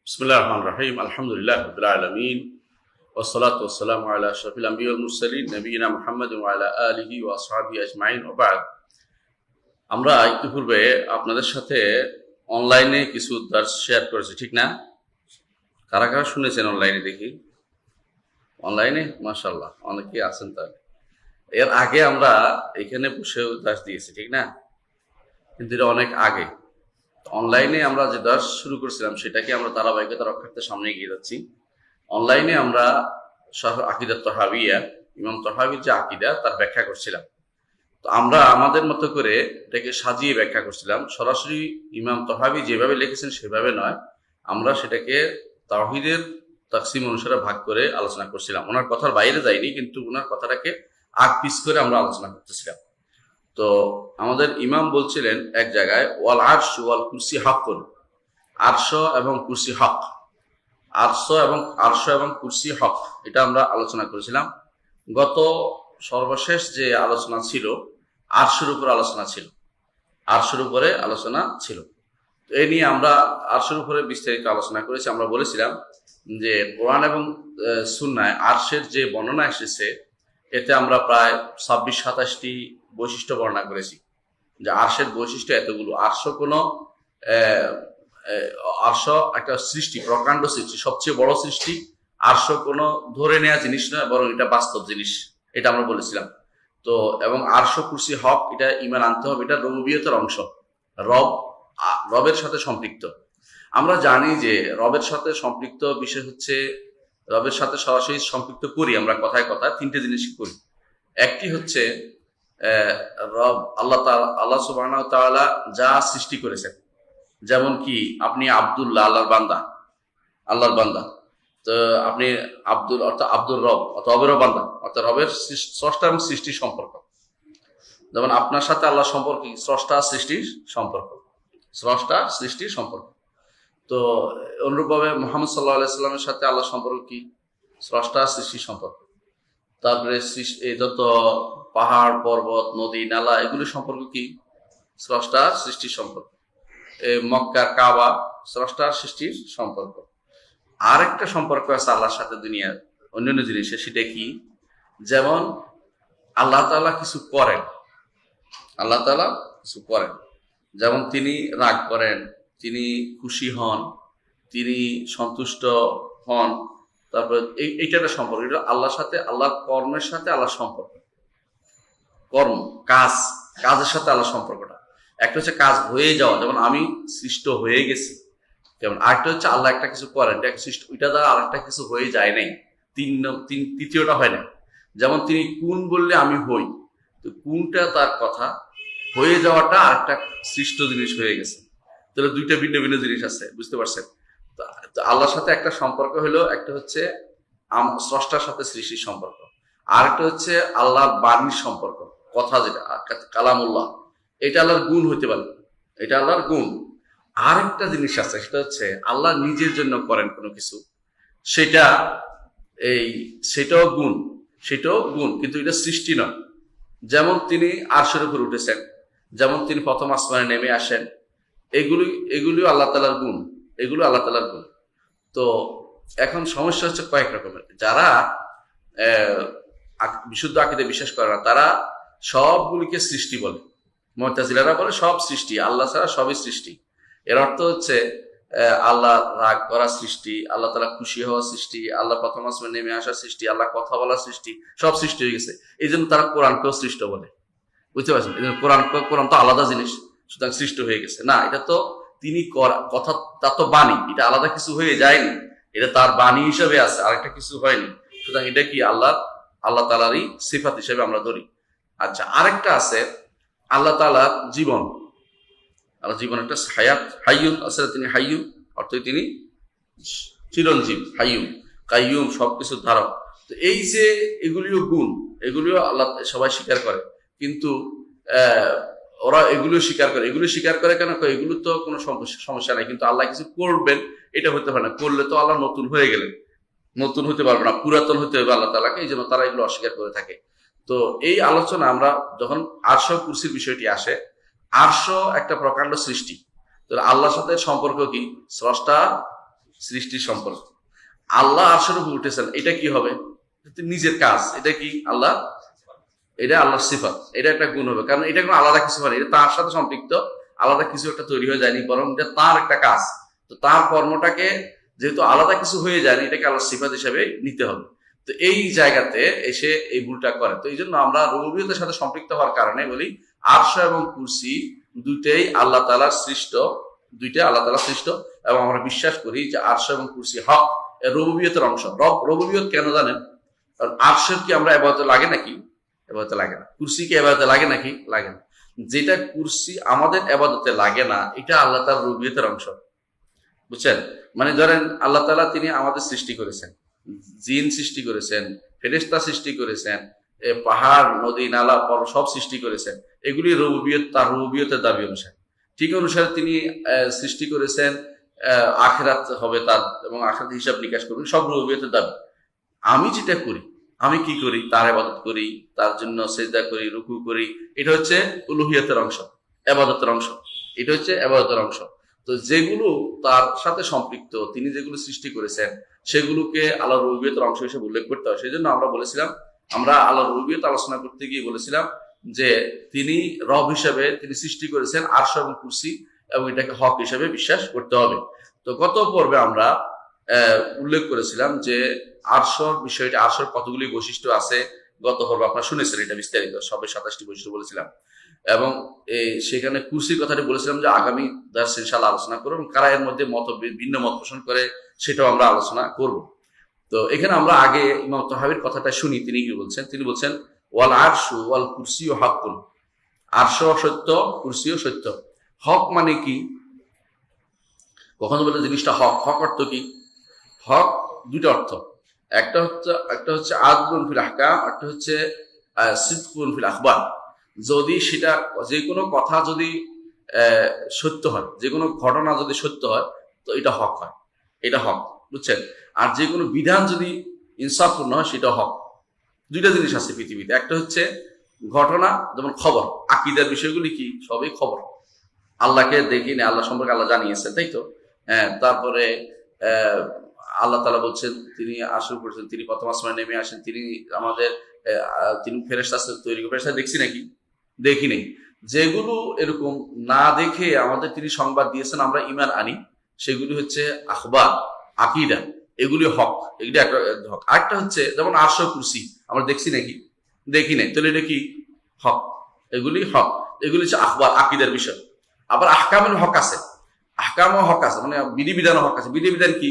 বিসমিল্লাহির রহমানির রহিম। আলহামদুলিল্লাহি রাব্বিল আলামিন ওয়াসসালাতু ওয়াসসালামু আলা আশরাফিল আমবিয়া ওয়াল মুরসালিন নবিয়িনা মুহাম্মাদিন ওয়া আলা আলিহি ওয়া আসহাবিহি আজমাইন ওয়া বা'দ। আমরা ইতিপূর্বে আপনাদের সাথে অনলাইনে কিছু দার্স শেয়ার করেছি, ঠিক না? কারা কারা শুনেছেন অনলাইনে দেখি? অনলাইনে মাশাআল্লাহ অনেকেই আছেন। তাহলে এর আগে আমরা এখানে বসেও দার্স দিয়েছি, ঠিক না? কিন্তু এটা অনেক আগে। অনলাইনে আমরা যে দার্স শুরু করেছিলাম সেটাকে আমরা ধারাবাহিকতা রক্ষার্থে সামনে এগিয়ে যাচ্ছি। অনলাইনে আমরা আকিদাত তহাবিয়া, ইমাম তহাবির যে আকিদা তার ব্যাখ্যা করছিলাম। তো আমরা আমাদের মতো করে এটাকে সাজিয়ে ব্যাখ্যা করছিলাম। সরাসরি ইমাম তহাবি যেভাবে লিখেছেন সেভাবে নয়, আমরা সেটাকে তাওহীদের তাকসিম অনুসারে ভাগ করে আলোচনা করছিলাম। ওনার কথার বাইরে যাইনি, কিন্তু ওনার কথাটাকে আগ পিছ করে আমরা আলোচনা করতেছিলাম। তো আমাদের ইমাম বলছিলেন এক জায়গায়, ওয়াল আরশ ওয়াল কুরসি হাক্কুন, আরশ এবং কুরসি হক, আরশ এবং কুরসি হক, এটা আমরা আলোচনা করেছিলাম। গত সর্বশেষ যে আলোচনা ছিল আরশের উপর আলোচনা ছিল, আরশের উপরে আলোচনা ছিল। তো এই নিয়ে আমরা আরশের উপরে বিস্তারিত আলোচনা করেছি। আমরা বলেছিলাম যে কোরআন এবং সুন্নায় আরশের যে বর্ণনা এসেছে এতে আমরা প্রায় 26-27টি বৈশিষ্ট্য বর্ণনা করেছি। যে আরশের বৈশিষ্ট্য এতগুলো। আরশ একটা সৃষ্টি, প্রকাণ্ড সৃষ্টি, সবচেয়ে বড় সৃষ্টি। আরশ কোনো ধরে নেওয়া জিনিস নয়, বরং এটা বাস্তব জিনিস, এটা আমরা বলেছিলাম। তো এবং আরশ কুরসি হক, এটা ঈমান আনতে হবে, এটা রুবুবিয়তের অংশ, রবের সাথে সম্পৃক্ত। আমরা জানি যে রবের সাথে সম্পৃক্ত বিষয় হচ্ছে, রবের সাথে সরাসরি সম্পৃক্ত করি আমরা কথায় কথায় তিনটে জিনিস করি। একটি হচ্ছে রব আল্লাহ সুবহানাহু ওয়া তাআলা যা সৃষ্টি করেছেন, যেমন কি আপনি আব্দুল্লাহ, আল্লাহর বান্দা। তো আপনি আব্দুল অর্থাৎ আব্দুর রব, অর্থাৎ রবেরও বান্দা, অর্থাৎ রবের স্রষ্টা এবং সৃষ্টির সম্পর্ক। যেমন আপনার সাথে আল্লাহ সম্পর্ক কি? স্রষ্টা সৃষ্টির সম্পর্ক। তো অনুরূপভাবে মুহাম্মদ সাল্লাল্লাহু আলাইহি সাল্লামের সাথে আল্লাহ সম্পর্ক কি? স্রষ্টা সৃষ্টির সম্পর্ক। তারপরে যত পাহাড় পর্বত নদী নালা এগুলি সম্পর্ক কি? স্রষ্টার সৃষ্টির সম্পর্ক। মক্কার কাবা স্রষ্টার সৃষ্টির সম্পর্ক। আর একটা সম্পর্ক আছে আল্লাহর সাথে দুনিয়ার অন্যান্য জিনিসের, সেটা কি? যেমন আল্লাহ তাআলা কিছু করেন, যেমন তিনি রাগ করেন, তিনি খুশি হন, তিনি সন্তুষ্ট হন। তারপরে এইটা একটা সম্পর্ক, এটা আল্লাহর সাথে, আল্লাহর কর্মের সাথে আল্লাহর সম্পর্ক। কাজের সাথে আল্লাহর সম্পর্কটা। একটা হচ্ছে কাজ হয়ে যাওয়া, যেমন আমি সৃষ্ট হয়ে গেছি, যেমন আরেকটা হচ্ছে আল্লাহ একটা কিছু করেন, ওইটা দ্বারা আরেকটা কিছু হয়ে যায় নাই, তৃতীয়টা হয় না। যেমন তিনি কুন বললে আমি হই, তো কুনটা তার কথা, হয়ে যাওয়াটা আরেকটা সৃষ্ট জিনিস হয়ে গেছে। তাহলে দুইটা ভিন্ন ভিন্ন জিনিস আছে, বুঝতে পারছেন? তো আল্লাহর সাথে একটা সম্পর্ক হলো, একটা হচ্ছে স্রষ্টার সাথে সৃষ্টির সম্পর্ক, আর একটা হচ্ছে আল্লাহর বাণীর সম্পর্ক, কথা যেটা কালামুল্লাহ, এটা আল্লাহর গুণ হইতে পারে, এটা আল্লাহর গুণ। আর একটা জিনিস আছে, সেটা হচ্ছে আল্লাহ নিজের জন্য করেন কোনো কিছু, সেটাও গুণ, কিন্তু এটা সৃষ্টি নয়। যেমন তিনি আরশের উপর উঠেছেন, যেমন তিনি প্রথম আসমানে নেমে আসেন, এগুলিও আল্লাহ তাআলার গুণ, তো এখন সমস্যা হচ্ছে কয়েক রকমের। যারা বিশুদ্ধ আকীদায় বিশ্বাস করে না, তারা সবগুলিকে সৃষ্টি বলে। মুতাজিলারা বলে সব সৃষ্টি, আল্লাহ ছাড়া সবই সৃষ্টি। এর অর্থ হচ্ছে আল্লাহ রাগ করা সৃষ্টি, আল্লাহ তাআলা খুশি হওয়া সৃষ্টি, আল্লাহ প্রথম আসমানে নেমে আসা সৃষ্টি, আল্লাহ কথা বলা সৃষ্টি, সব সৃষ্টি হয়ে গেছে। এই জন্য তারা কোরআনকেও সৃষ্ট বলে, বুঝতে পারছেন? এই জন্য কোরআন তো আলাদা জিনিস, সুতরাং সৃষ্ট হয়ে গেছে না। এটা তো তিনি কথা, তার তো বাণী, এটা আলাদা কিছু হয়ে যায়নি, এটা তার বাণী হিসেবে আছে, আরেকটা কিছু হয়নি। সুতরাং এটা কি আল্লাহ তাআলারই সিফাত হিসেবে আমরা ধরি। আচ্ছা, আরেকটা আছে আল্লাহ তাআলার জীবন। আল্লাহ জীবন একটা হায়াত, হাইয়ুন আছে, তিনি হাইয়ুন অর্থ তিনি চিরঞ্জীব, হাইয়ুন কাইয়ুম সবকিছুর ধারক। তো এই যে এগুলিও গুণ, এগুলিও আল্লাহ সবাই স্বীকার করে, কিন্তু ওরা এগুলো স্বীকার করে কেন? এগুলো তো কোনো সমস্যা নাই, কিন্তু আল্লাহ কিছু করবেন এটা হতে পারে না। করলে তো আল্লাহ নতুন হয়ে গেলেন, নতুন হতে পারবে না, পুরাতন হতে হবে আল্লাহ তাআলাকে, এই জন্য তারা এগুলো অস্বীকার করে থাকে। তো এই আলোচনা আমরা যখন আরশ কুরসির বিষয়টি আসে, আরশ একটা প্রকাণ্ড সৃষ্টি, তো আল্লাহর সাথে সম্পর্ক কি? স্রষ্টা সৃষ্টির সম্পর্ক। আল্লাহ আরশের উপর উঠেছেন, এটা কি হবে? নিজের কাজ। এটা কি আল্লাহ, এটা আল্লাহর সিফাত, এটা একটা গুণ হবে, কারণ এটা কোনো আলাদা কিছু হয়, এটা তার সাথে সম্পৃক্ত, আলাদা কিছু একটা তৈরি হয়ে যায়নি, বরং এটা তার একটা কাজ। তো তার কর্মটাকে যেহেতু আলাদা কিছু হয়ে যায়নি, এটাকে আল্লাহর সিফাত হিসেবে নিতে হবে। তো এই জায়গাতে এসে এই ভুলটা করে। তো এই জন্য আমরা রুবুবিয়তের সাথে সম্পৃক্ত হওয়ার কারণে বলি আরশ এবং কুরসি দুইটাই আল্লাহ তাআলার সৃষ্ট, দুইটাই আল্লাহ তাআলার সৃষ্ট, এবং আমরা বিশ্বাস করি যে আরশ এবং কুরসি হক, রুবুবিয়তের অংশ। রুবুবিয়ত কেন জানেন? কারণ আরশের কি আমরা ইবাদতে লাগে নাকি? ইবাদতে লাগে না। কুরসি কি ইবাদতে লাগে নাকি? লাগে না। যেটা কুরসি আমাদের ইবাদতে লাগে না, এটা আল্লাহ তাআলার রুবুবিয়তের অংশ। বুঝছেন? মানে ধরেন আল্লাহ তাআলা তিনি আমাদের সৃষ্টি করেছেন, জিন সৃষ্টি করেছেন, ফেরেশতা সৃষ্টি করেছেন, পাহাড় নদী নালা সব সৃষ্টি করেছেন। এগুলি রুবুবিয়ত, তার রুবুবিয়তের দাবি অনুসারে। ঠিক অনুসারে তিনি সৃষ্টি করেছেন আখিরাত হবে তার, এবং আখিরাত হিসাব নিকাশ করবেন, সব রুবুবিয়তের দাবি। আমি যেটা করি, আমি কি করি? তার ইবাদত করি, তার জন্য সিজদা করি, রুকু করি, এটা হচ্ছে উলুহিয়তের অংশ, ইবাদতের অংশ। এটা হচ্ছে ইবাদতের অংশ। তো যেগুলো তার সাথে সম্পৃক্ত, তিনি যেগুলো সৃষ্টি করেছেন, সেগুলোকে আল্লাহর রুবুবিয়তের অংশ হিসেবে উল্লেখ করতে হয়। সেই জন্য আমরা বলেছিলাম, আমরা আল্লাহর রুবুবিয়ত আলোচনা করতে গিয়ে বলেছিলাম যে তিনি রব হিসেবে তিনি সৃষ্টি করেছেন আরশ এবং কুরসি, এবং এটাকে হক হিসেবে বিশ্বাস করতে হবে। তো গত পর্বে আমরা উল্লেখ করেছিলাম যে আরশর বিষয়টা, আরশর কতগুলি বৈশিষ্ট্য আছে। গত পর্বে আপনারা শুনেছেন এটা বিস্তারিত, সবে 27টি বৈশিষ্ট্য বলেছিলাম, এবং সেখানে কুরসির কথাটি বলেছিলাম যে আগামী দার্সে ইনশাআল্লাহ আলোচনা করব, এবং কারা এর মধ্যে ভিন্ন মত পোষণ করে সেটাও আমরা আলোচনা করব। তো এখানে আমরা আগে ইমাম তাহাবীর কথাটা শুনি, তিনি কি বলছেন? তিনি বলছেন ওয়াল আরশু ওয়াল কুরসিউ হাক্কুন, আরশ সত্য, কুরসিও সত্য। হক মানে কি? কখনো বলে জিনিসটা হক, হক অর্থ কি? হক দুটো অর্থ, একটা হচ্ছে আদলুন ফিল আহকাম, একটা হচ্ছে সিদকুন ফিল আখবার। যদি সেটা, যে কোনো কথা যদি সত্য হয়, যে কোনো ঘটনা যদি সত্য হয়, তো এটা হক হয়, এটা হক। বুঝছেন? আর যে কোনো বিধান যদি ইনসাফপূর্ণ হয়, সেটা হক। দুইটা জিনিস আছে পৃথিবীতে, একটা হচ্ছে ঘটনা, যেমন খবর, আকীদার বিষয়গুলি কি? সবই খবর। আল্লাহকে দেখি না, আল্লাহ সম্পর্কে আল্লাহ জানিয়েছে, তাই তো? হ্যাঁ। তারপরে আল্লাহ তাআলা বলছেন তিনি আরশের করেছেন, তিনি প্রথম আসমানে নেমে আসেন, তিনি আমাদের তিনি ফেরেশতা তৈরি করে। ফেরেশতা দেখছি নাকি? দেখি নেই। যেগুলো এরকম না দেখে আমাদের তিনি সংবাদ দিয়েছেন, আমরা ঈমান আনি, সেগুলি হচ্ছে আখবার, আকীদা, এগুলি হক, এগুলি একটা হক। আরেকটা হচ্ছে যেমন আরশ কুরসি আমরা দেখছি নাকি? দেখি নাই, তাহলে এটা কি? হক। এগুলি হক, এগুলি হচ্ছে আখবার, আকীদার বিষয়। আবার আহকামের হক আছে, আহকামও হক আছে, মানে বিধিবিধানও হক আছে। বিধিবিধান কি?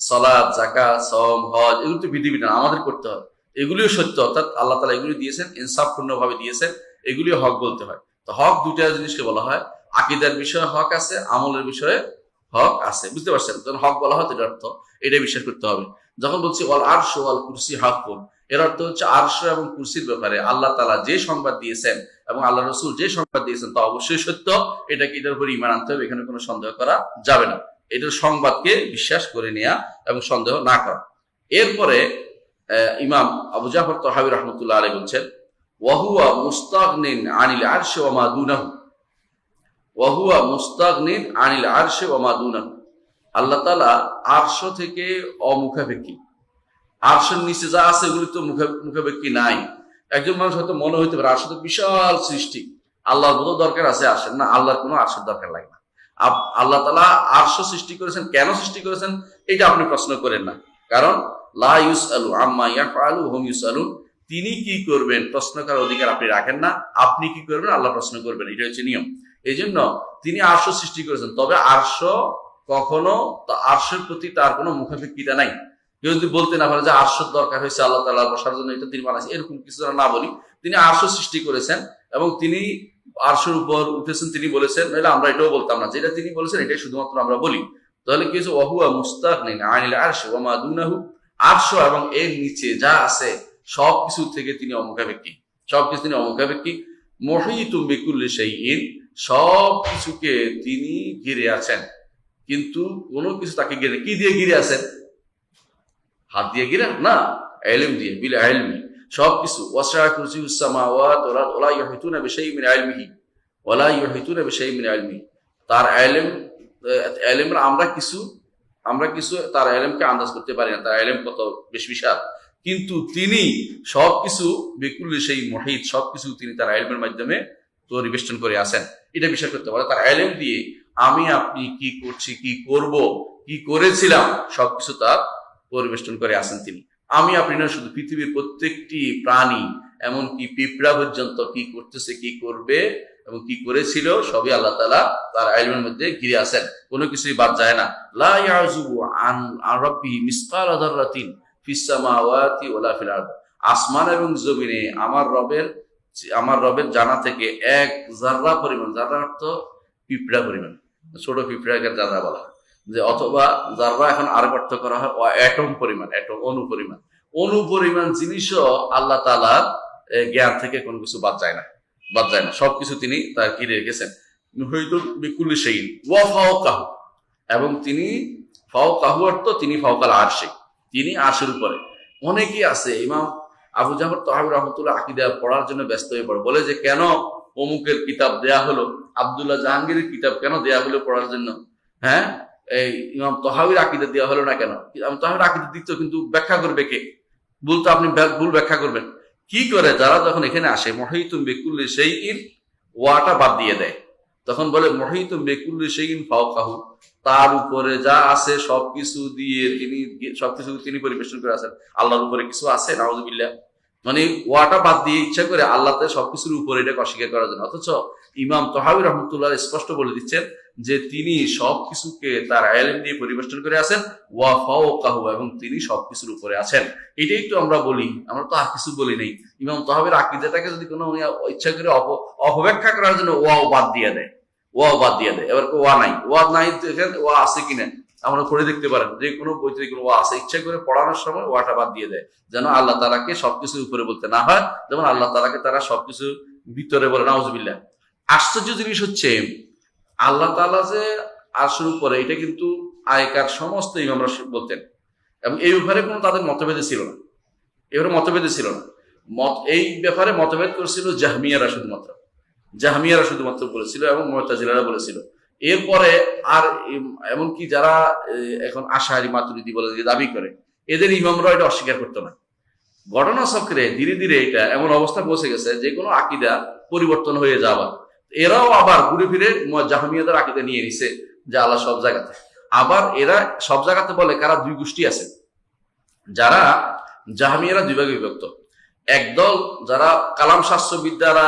সালাত, যাকাত, সওম, হজ, এগুলো তো বিধিবিধান আমাদের করতে হয়, এগুলিও সত্য। অর্থাৎ আল্লাহ তাআলা এগুলি দিয়েছেন, ইনসাফপূর্ণ ভাবে দিয়েছেন, এগুলিও হক বলতে হয়। তো হক দুইটা জিনিসকে বলা হয়, আকীদার বিষয়ে হক আছে, আমলের বিষয়ে হক আছে। বুঝতে পারছেন? যখন হক বলা হয়, এটার অর্থ এটাই বিশ্বাস করতে হবে। যখন বলছি ওয়াল আরশ ওয়াল কুরসি হাক্কুন, এর অর্থ হচ্ছে আরশ এবং কুরসির ব্যাপারে আল্লাহ তাআলা যে সংবাদ দিয়েছেন এবং আল্লাহ রাসূল যে সংবাদ দিয়েছেন, তা অবশ্যই সত্য। এটার উপর ঈমান আনতে হবে, এখানে কোনো সন্দেহ করা যাবে না। এটার সংবাদকে বিশ্বাস করে নেওয়া এবং সন্দেহ না করা। এরপরে ইমাম আবু জাফর তাহাবী রাহমাতুল্লাহ আলাইহি বলছেন ওয়াহুয়া মুস্তাগনিন আনিল আরশি ওয়া মা দুনাহু, ওয়াহুয়া মুস্তাগনিন আনিল আরশি ওয়া মা দুনাহু। আল্লাহ তাআলা আরশ থেকে অমুখাপেক্ষী, আরশের নিচে যা আছে এগুলি তো মুখাপেক্ষী নাই। একজন মানুষ হয়তো মনে হইতে পারে আরশ তো বিশাল সৃষ্টি, আল্লাহর মতো দরকার আছে আরশের? না, আল্লাহর কোনো আরশের দরকার লাগে না। আল্লাহ তাআলা আরশ সৃষ্টি করেছেন, কেন সৃষ্টি করেছেন এটা আপনি প্রশ্ন করেন না, কারণ লা ইউসআলু আম্মা ইয়াফআলু হুম ইউসআলুন। তিনি কি করবেন প্রশ্ন করার অধিকার আপনি রাখেন না, আপনি কি করবেন আল্লাহ প্রশ্ন করবেন, এটা হচ্ছে নিয়ম। এই জন্য তিনি আরশ সৃষ্টি করেছেন, তবে আরশ কখনো, আরশের প্রতি তার কোনো মুখাপেক্ষিতা নাই। কেউ যদি বলতে না পারে যে আরশের দরকার হয়েছে আল্লাহ তাআলা বসার জন্য, এটা তিনি বানাইছেন, এরকম কিছু না বলি। তিনি আরশ সৃষ্টি করেছেন এবং তিনি আরশের উপর উঠেছেন, তিনি বলেছেন, নাহলে আমরা এটাও বলতাম না। যেটা তিনি বলেছেন এটাই শুধুমাত্র আমরা বলি। তাহলে কি হচ্ছে? ওয়াহুয়া মুস্তাগনিন আনিল আরশি ওয়া মা দুনাহু, আরশ এবং এর নিচে যা আছে সবকিছু থেকে তিনি অমুখাপেক্ষী, সবকিছু তিনি অমুখাপেক্ষী। মুহীতুম বিকুল্লি শাইইন, সবকিছুকে তিনি ঘিরে আছেন, কিন্তু কোনো কিছু তাকে ঘিরে, কি দিয়ে ঘিরে আছেন? হাত দিয়ে ঘিরে না, ইলম দিয়ে, বিল ইলমি সবকিছু। ওয়াসআ কুরসিয়ুস সামাওয়াত ওয়াল আরদ ওয়ালা ইউহিতুনা বিশাইইন মিন ইলমিহি ওয়ালা ইউহিতুনা বিশাইইন মিন ইলমিহি। তার ইলমের আমরা কিছু আমরা কিছু তার এলেমকে আন্দাজ করতে পারি না, তার এলেম কত বেশ বিশাল, কিন্তু তিনি সবকিছু বিকুল্লি সেই মহিত সবকিছু তিনি তার এলেমের মাধ্যমে পরিবেষ্টন করে আসেন। এটা বিশ্বাস করতে পারে তার এলেম দিয়ে আমি আপনি কি করছি, কি করব, কি করেছিলাম, সবকিছু তার পরিবেষ্টন করে আসেন তিনি। আমি আপনি না, শুধু পৃথিবীর প্রত্যেকটি প্রাণী এমনকি পিঁপড়া পর্যন্ত কি করতেছে, কি করবে এবং কি করেছিল সবই আল্লাহ তাআলা তার ইলমের মধ্যে ঘিরে আছেন, কোনো কিছুই বাদ যায় না। লা ইয়াযুবু আন রাব্বিহি মিসকালা যাররাতিন ফিস সামাওয়াতি ওয়ালা ফিল আরদ। আসমান এবং জমিনে আমার রবের জানা থেকে এক জাররা পরিমাণ, জাররা অর্থ পিঁপড়া পরিমাণ, ছোট পিঁপড়াকে জাররা বলা, যে অথবা জাররা এখন আর অর্থ করা হয় অ্যাটম পরিমাণ, অ্যাটম অনু পরিমাণ জিনিসও আল্লাহ তাআলার জ্ঞান থেকে কোনো কিছু বাদ যায় না, সবকিছু তিনি তার ঘিরে রেখেছেন। হয়তো বিকুল্লি শাইইন ওয়া ফাওকাহু, এবং তিনি ফাওকাহু অর্থ তিনি ফাওকাল আরশে, তিনি আরশের উপরে। অনেকেই আছে ইমাম আবু জাফর তাহাবী রাহমাতুল্লাহ আকীদা পড়ার জন্য ব্যস্ত হয়ে পড়ে, বলে যে কেন অমুকের কিতাব দেয়া হলো, আব্দুল্লাহ জাহাঙ্গীরের কিতাব কেন দেয়া হলো পড়ার জন্য, হ্যাঁ এই ইমাম তাহাবীর আকীদা দেওয়া হলো না কেন? ইমাম তাহাবীর আকীদা দিত, কিন্তু ব্যাখ্যা করবে কে? বলতো আপনি ভুল ব্যাখ্যা করবেন। কি করে? যারা যখন এখানে আসে মহিতুম বিকুল্লি শাইইন, ওয়াটা বাদ দিয়ে দেয়, তখন বলে মহিতুম বিকুল্লি শাইইন ফাওকাহু, তার উপরে যা আছে সবকিছু দিয়ে সবকিছু তিনি পরিবেশন করে আছেন। আল্লাহর উপরে কিছু আছে? নাউযুবিল্লাহ। মানে ওয়াটা বাদ দিয়ে ইচ্ছা করে আল্লাহতে সবকিছুর উপরে এটাকে অস্বীকার করার জন্য। অথচ ইমাম তাহাবী রাহমাতুল্লাহ স্পষ্ট বলে দিচ্ছেন যে তিনি সবকিছুকে তার ইলম দিয়ে পরিবেষ্টন করে আছেন, ওয়া ফাওকাহু, এবং তিনি সবকিছুর উপরে আছেন। এটাই তো আমরা বলি, আমরা তো আর কিছু বলি নাই। ইমাম তাহাবীর আকীদাটাকে যদি কোনো ইচ্ছা করে অপব্যাখ্যা করার জন্য ওয়াও বাদ দিয়ে দেয়, এবার ওয়া নাই, ওয়া আছে কিনা আমরা পড়ে দেখতে পারেন, যে কোনো বইতে কোনো ওয়া আছে, ইচ্ছা করে পড়ানোর সময় ওয়াটা বাদ দিয়ে দেয়, যেন আল্লাহ তাআলাকে সবকিছুর উপরে বলতে না হয়, যেমন আল্লাহ তাআলাকে তারা সবকিছু ভিতরে বলে। নাউযুবিল্লাহ। আশ্চর্য জিনিস হচ্ছে আল্লাহ তাআলা যে আরশের উপরে, এটা কিন্তু আগেকার সমস্ত ইমামরা বলতেন, এবং এই ব্যাপারে কোনো তাদের মতভেদ ছিল না। এই ব্যাপারে মতভেদ করেছিল জাহমিয়ারা শুধুমাত্র বলেছিল, এবং মুতাজিলারা বলেছিল। এরপরে আর এমনকি যারা এখন আশারি মাতুরিদি বলে দাবি করে, এদের ইমামরা এটা অস্বীকার করতো না। ঘটনা চক্রে ধীরে ধীরে এটা এমন অবস্থা পৌঁছে গেছে যে কোনো আকীদা পরিবর্তন হয়ে যাওয়া, এরাও আবার ঘুরে ফিরে জাহমিয়াদের আকীদা নিয়ে নিছে যে আল্লাহ সব জায়গাতে। আবার এরা সব জায়গাতে বলে কারা? দুই গোষ্ঠী আছে, যারা জাহমিয়ারা দুই ভাগে বিভক্ত। একদল যারা কালাম শাস্ত্রবিদ্যারা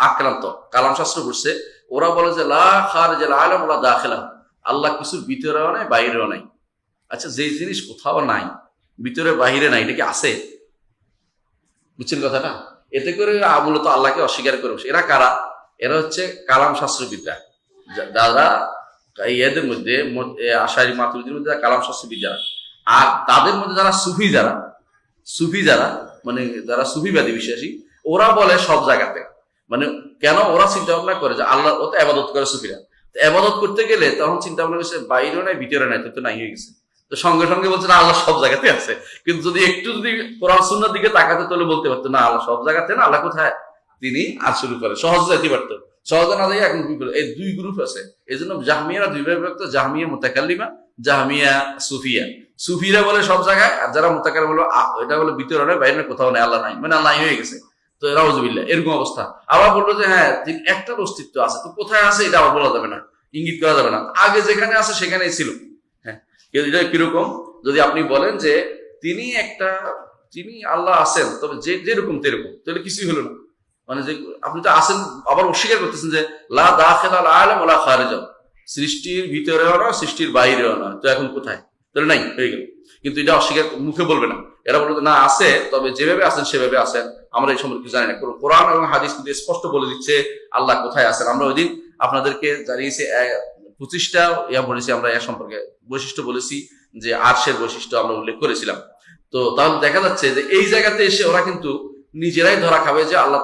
আক্রান্ত, কালাম শাস্ত্র পড়ছে, ওরা বলে যে লা খারিজাল আলাম ওয়া দাখিলাহু, আল্লাহ কিছুর ভিতরেও নাই বাইরেও নাই। আচ্ছা, যে জিনিস কোথাও নাই, ভিতরে বাহিরে নাই, এটা কি আছে? বুঝছেন কথাটা? এতে করে মূলত আল্লাহকে অস্বীকার করে বসে। এরা কারা? এরা হচ্ছে কালাম শাস্ত্রবিদ্যা, যারা এদের মধ্যে আশারি মাতুরিদির মধ্যে কালাম শাস্ত্রবিদ্যা। আর তাদের মধ্যে যারা সুফি যারা মানে যারা সুফিবাদী বিশ্বাসী, ওরা বলে সব জায়গাতে। মানে কেন? ওরা চিন্তা ভাবনা করে যে আল্লাহ, ও তো আবাদত করে সুফিরা, তো আবাদত করতে গেলে তখন চিন্তা ভাবনা করছে বাইরেও নাই ভিতরে নাই, তো নাই হয়ে গেছে। তো সঙ্গে সঙ্গে বলছে না, আল্লাহ সব জায়গাতে আছে। কিন্তু যদি একটু কোরআন সুন্নাহর দিকে তাকাতে, তাহলে বলতে পারতো না আল্লাহ সব জায়গাতে না, আল্লাহ কোথায়? তিনি আরশের উপরে। সহজে যেতে পারতো, সহজে না যাই। এখন এই দুই গ্রুপ আছে, এই জন্য জাহমিয়ারা দুই ভাগে বিভক্ত, জাহমিয়া মুতাকাল্লিমা, জাহমিয়া সুফিয়া। সুফিরা বলে সব জায়গায়, আর যারা মুতাকাল্লিম বলে এটা বলে ভিতরে নয় বাইরে কোথাও নেই, আল্লাহ নাই, মানে আল্লাহ হয়ে গেছে। তো নাউযুবিল্লাহ, এরকম অবস্থা। আবার বললো যে হ্যাঁ তিনি একটার অস্তিত্ব আছে, তো কোথায় আছে এটা আবার বলা যাবে না, ইঙ্গিত করা যাবে না, আগে যেখানে আছে সেখানেই ছিল। হ্যাঁ, এটা কিরকম? যদি আপনি বলেন যে তিনি আল্লাহ আছেন, তবে যেরকম তেরকম, তাহলে কিছুই হলো না। মানে যে আপনি তো আছেন, আবার অস্বীকার করতেছেন যে লা দাখিলাল আলাম ওয়া লা খারিজাহু, সৃষ্টির ভিতরেও না সৃষ্টির বাইরেও না, তো এখন কোথায়? তাহলে নাই, হয়ে গেল। কিন্তু এটা অস্বীকার মুখে বলবে না, এরা বলবে না আছে, তবে যেভাবে আছেন সেভাবে আছেন, আমরা এই সম্পর্কে জানি না। কোরআন এবং হাদিস কিন্তু স্পষ্ট বলে দিচ্ছে আল্লাহ কোথায় আছেন। আমরা ওই দিন আপনাদেরকে জানিয়েছি 25টা বলেছি, আমরা এর সম্পর্কে বৈশিষ্ট্য বলেছি, যে আরশের বৈশিষ্ট্য আমরা উল্লেখ করেছিলাম। তো তাহলে দেখা যাচ্ছে যে এই জায়গাতে এসে ওরা কিন্তু নিজেরাই ধরা খাবে যে আল্লাহ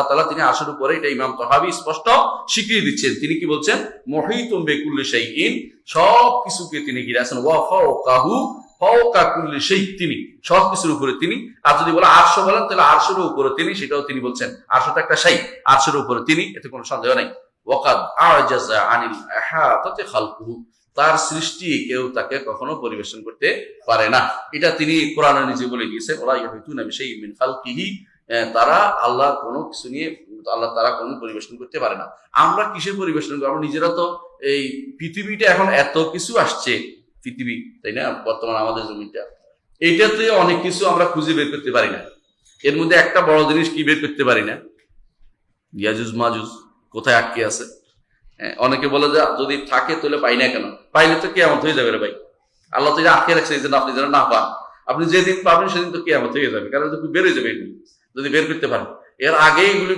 তাআলা তিনি আরশের উপরে। এটা ইমাম তাহাবী স্পষ্ট স্বীকৃতি দিচ্ছেন। তিনি কি বলছেন? মুহিতুম বিকুল্লি শাইইন, সব কিছুকে তিনি ঘিরে আছেন। ওয়া ফাওকাহু, ফাওকা কুল্লি শাই, তিনি সবকিছুর উপরে তিনি। আর যদি বলে আরশ বলেন, তাহলে আরশের উপরে তিনি, সেটাও তিনি বলছেন। আরশ তো একটা শাই, আরশের উপরে তিনি, এতে কোনো সন্দেহ নাই। ওয়াকাদ আ'জাযা আনিল ইহাতাতি খালকুহু, তার সৃষ্টি কেউ তাকে কখনো পরিবেশন করতে পারে না। এটা তিনি কোরআনে নিজে বলে দিয়েছেন, ওরা ইয়াহিতুনা বিশাইইন মিন খালকিহি, তারা আল্লাহর কোনো কিছু নিয়ে তারা কোনো পরিবেশন করতে পারে না। আমরা কিসের পরিবেশন করবো? আমরা নিজেরা তো এই পৃথিবীটা এখন এত কিছু আসছে, পৃথিবী, তাই না, বর্তমান আমাদের জমিটা, এইটাতে অনেক কিছু আমরা খুঁজে বের করতে পারি না। এর মধ্যে একটা বড় জিনিস কি বের করতে পারি না? ইয়াজুজ মাজুজ কোথায় আটকে আছে। অনেকে বলে যে যদি থাকে তাহলে পাই না কেন? পাইলে তো কিয়ামত হয়ে যাবে রে ভাই। আল্লাহ তো আটকে রাখছে এই জন্য আপনি যেন না পান। আপনি যেদিন পাবেন সেদিন তো কিয়ামত হয়ে যাবে, কারণ বের হয়ে যাবে এগুলি যদি বের করতে পারেন। এর আগে এগুলি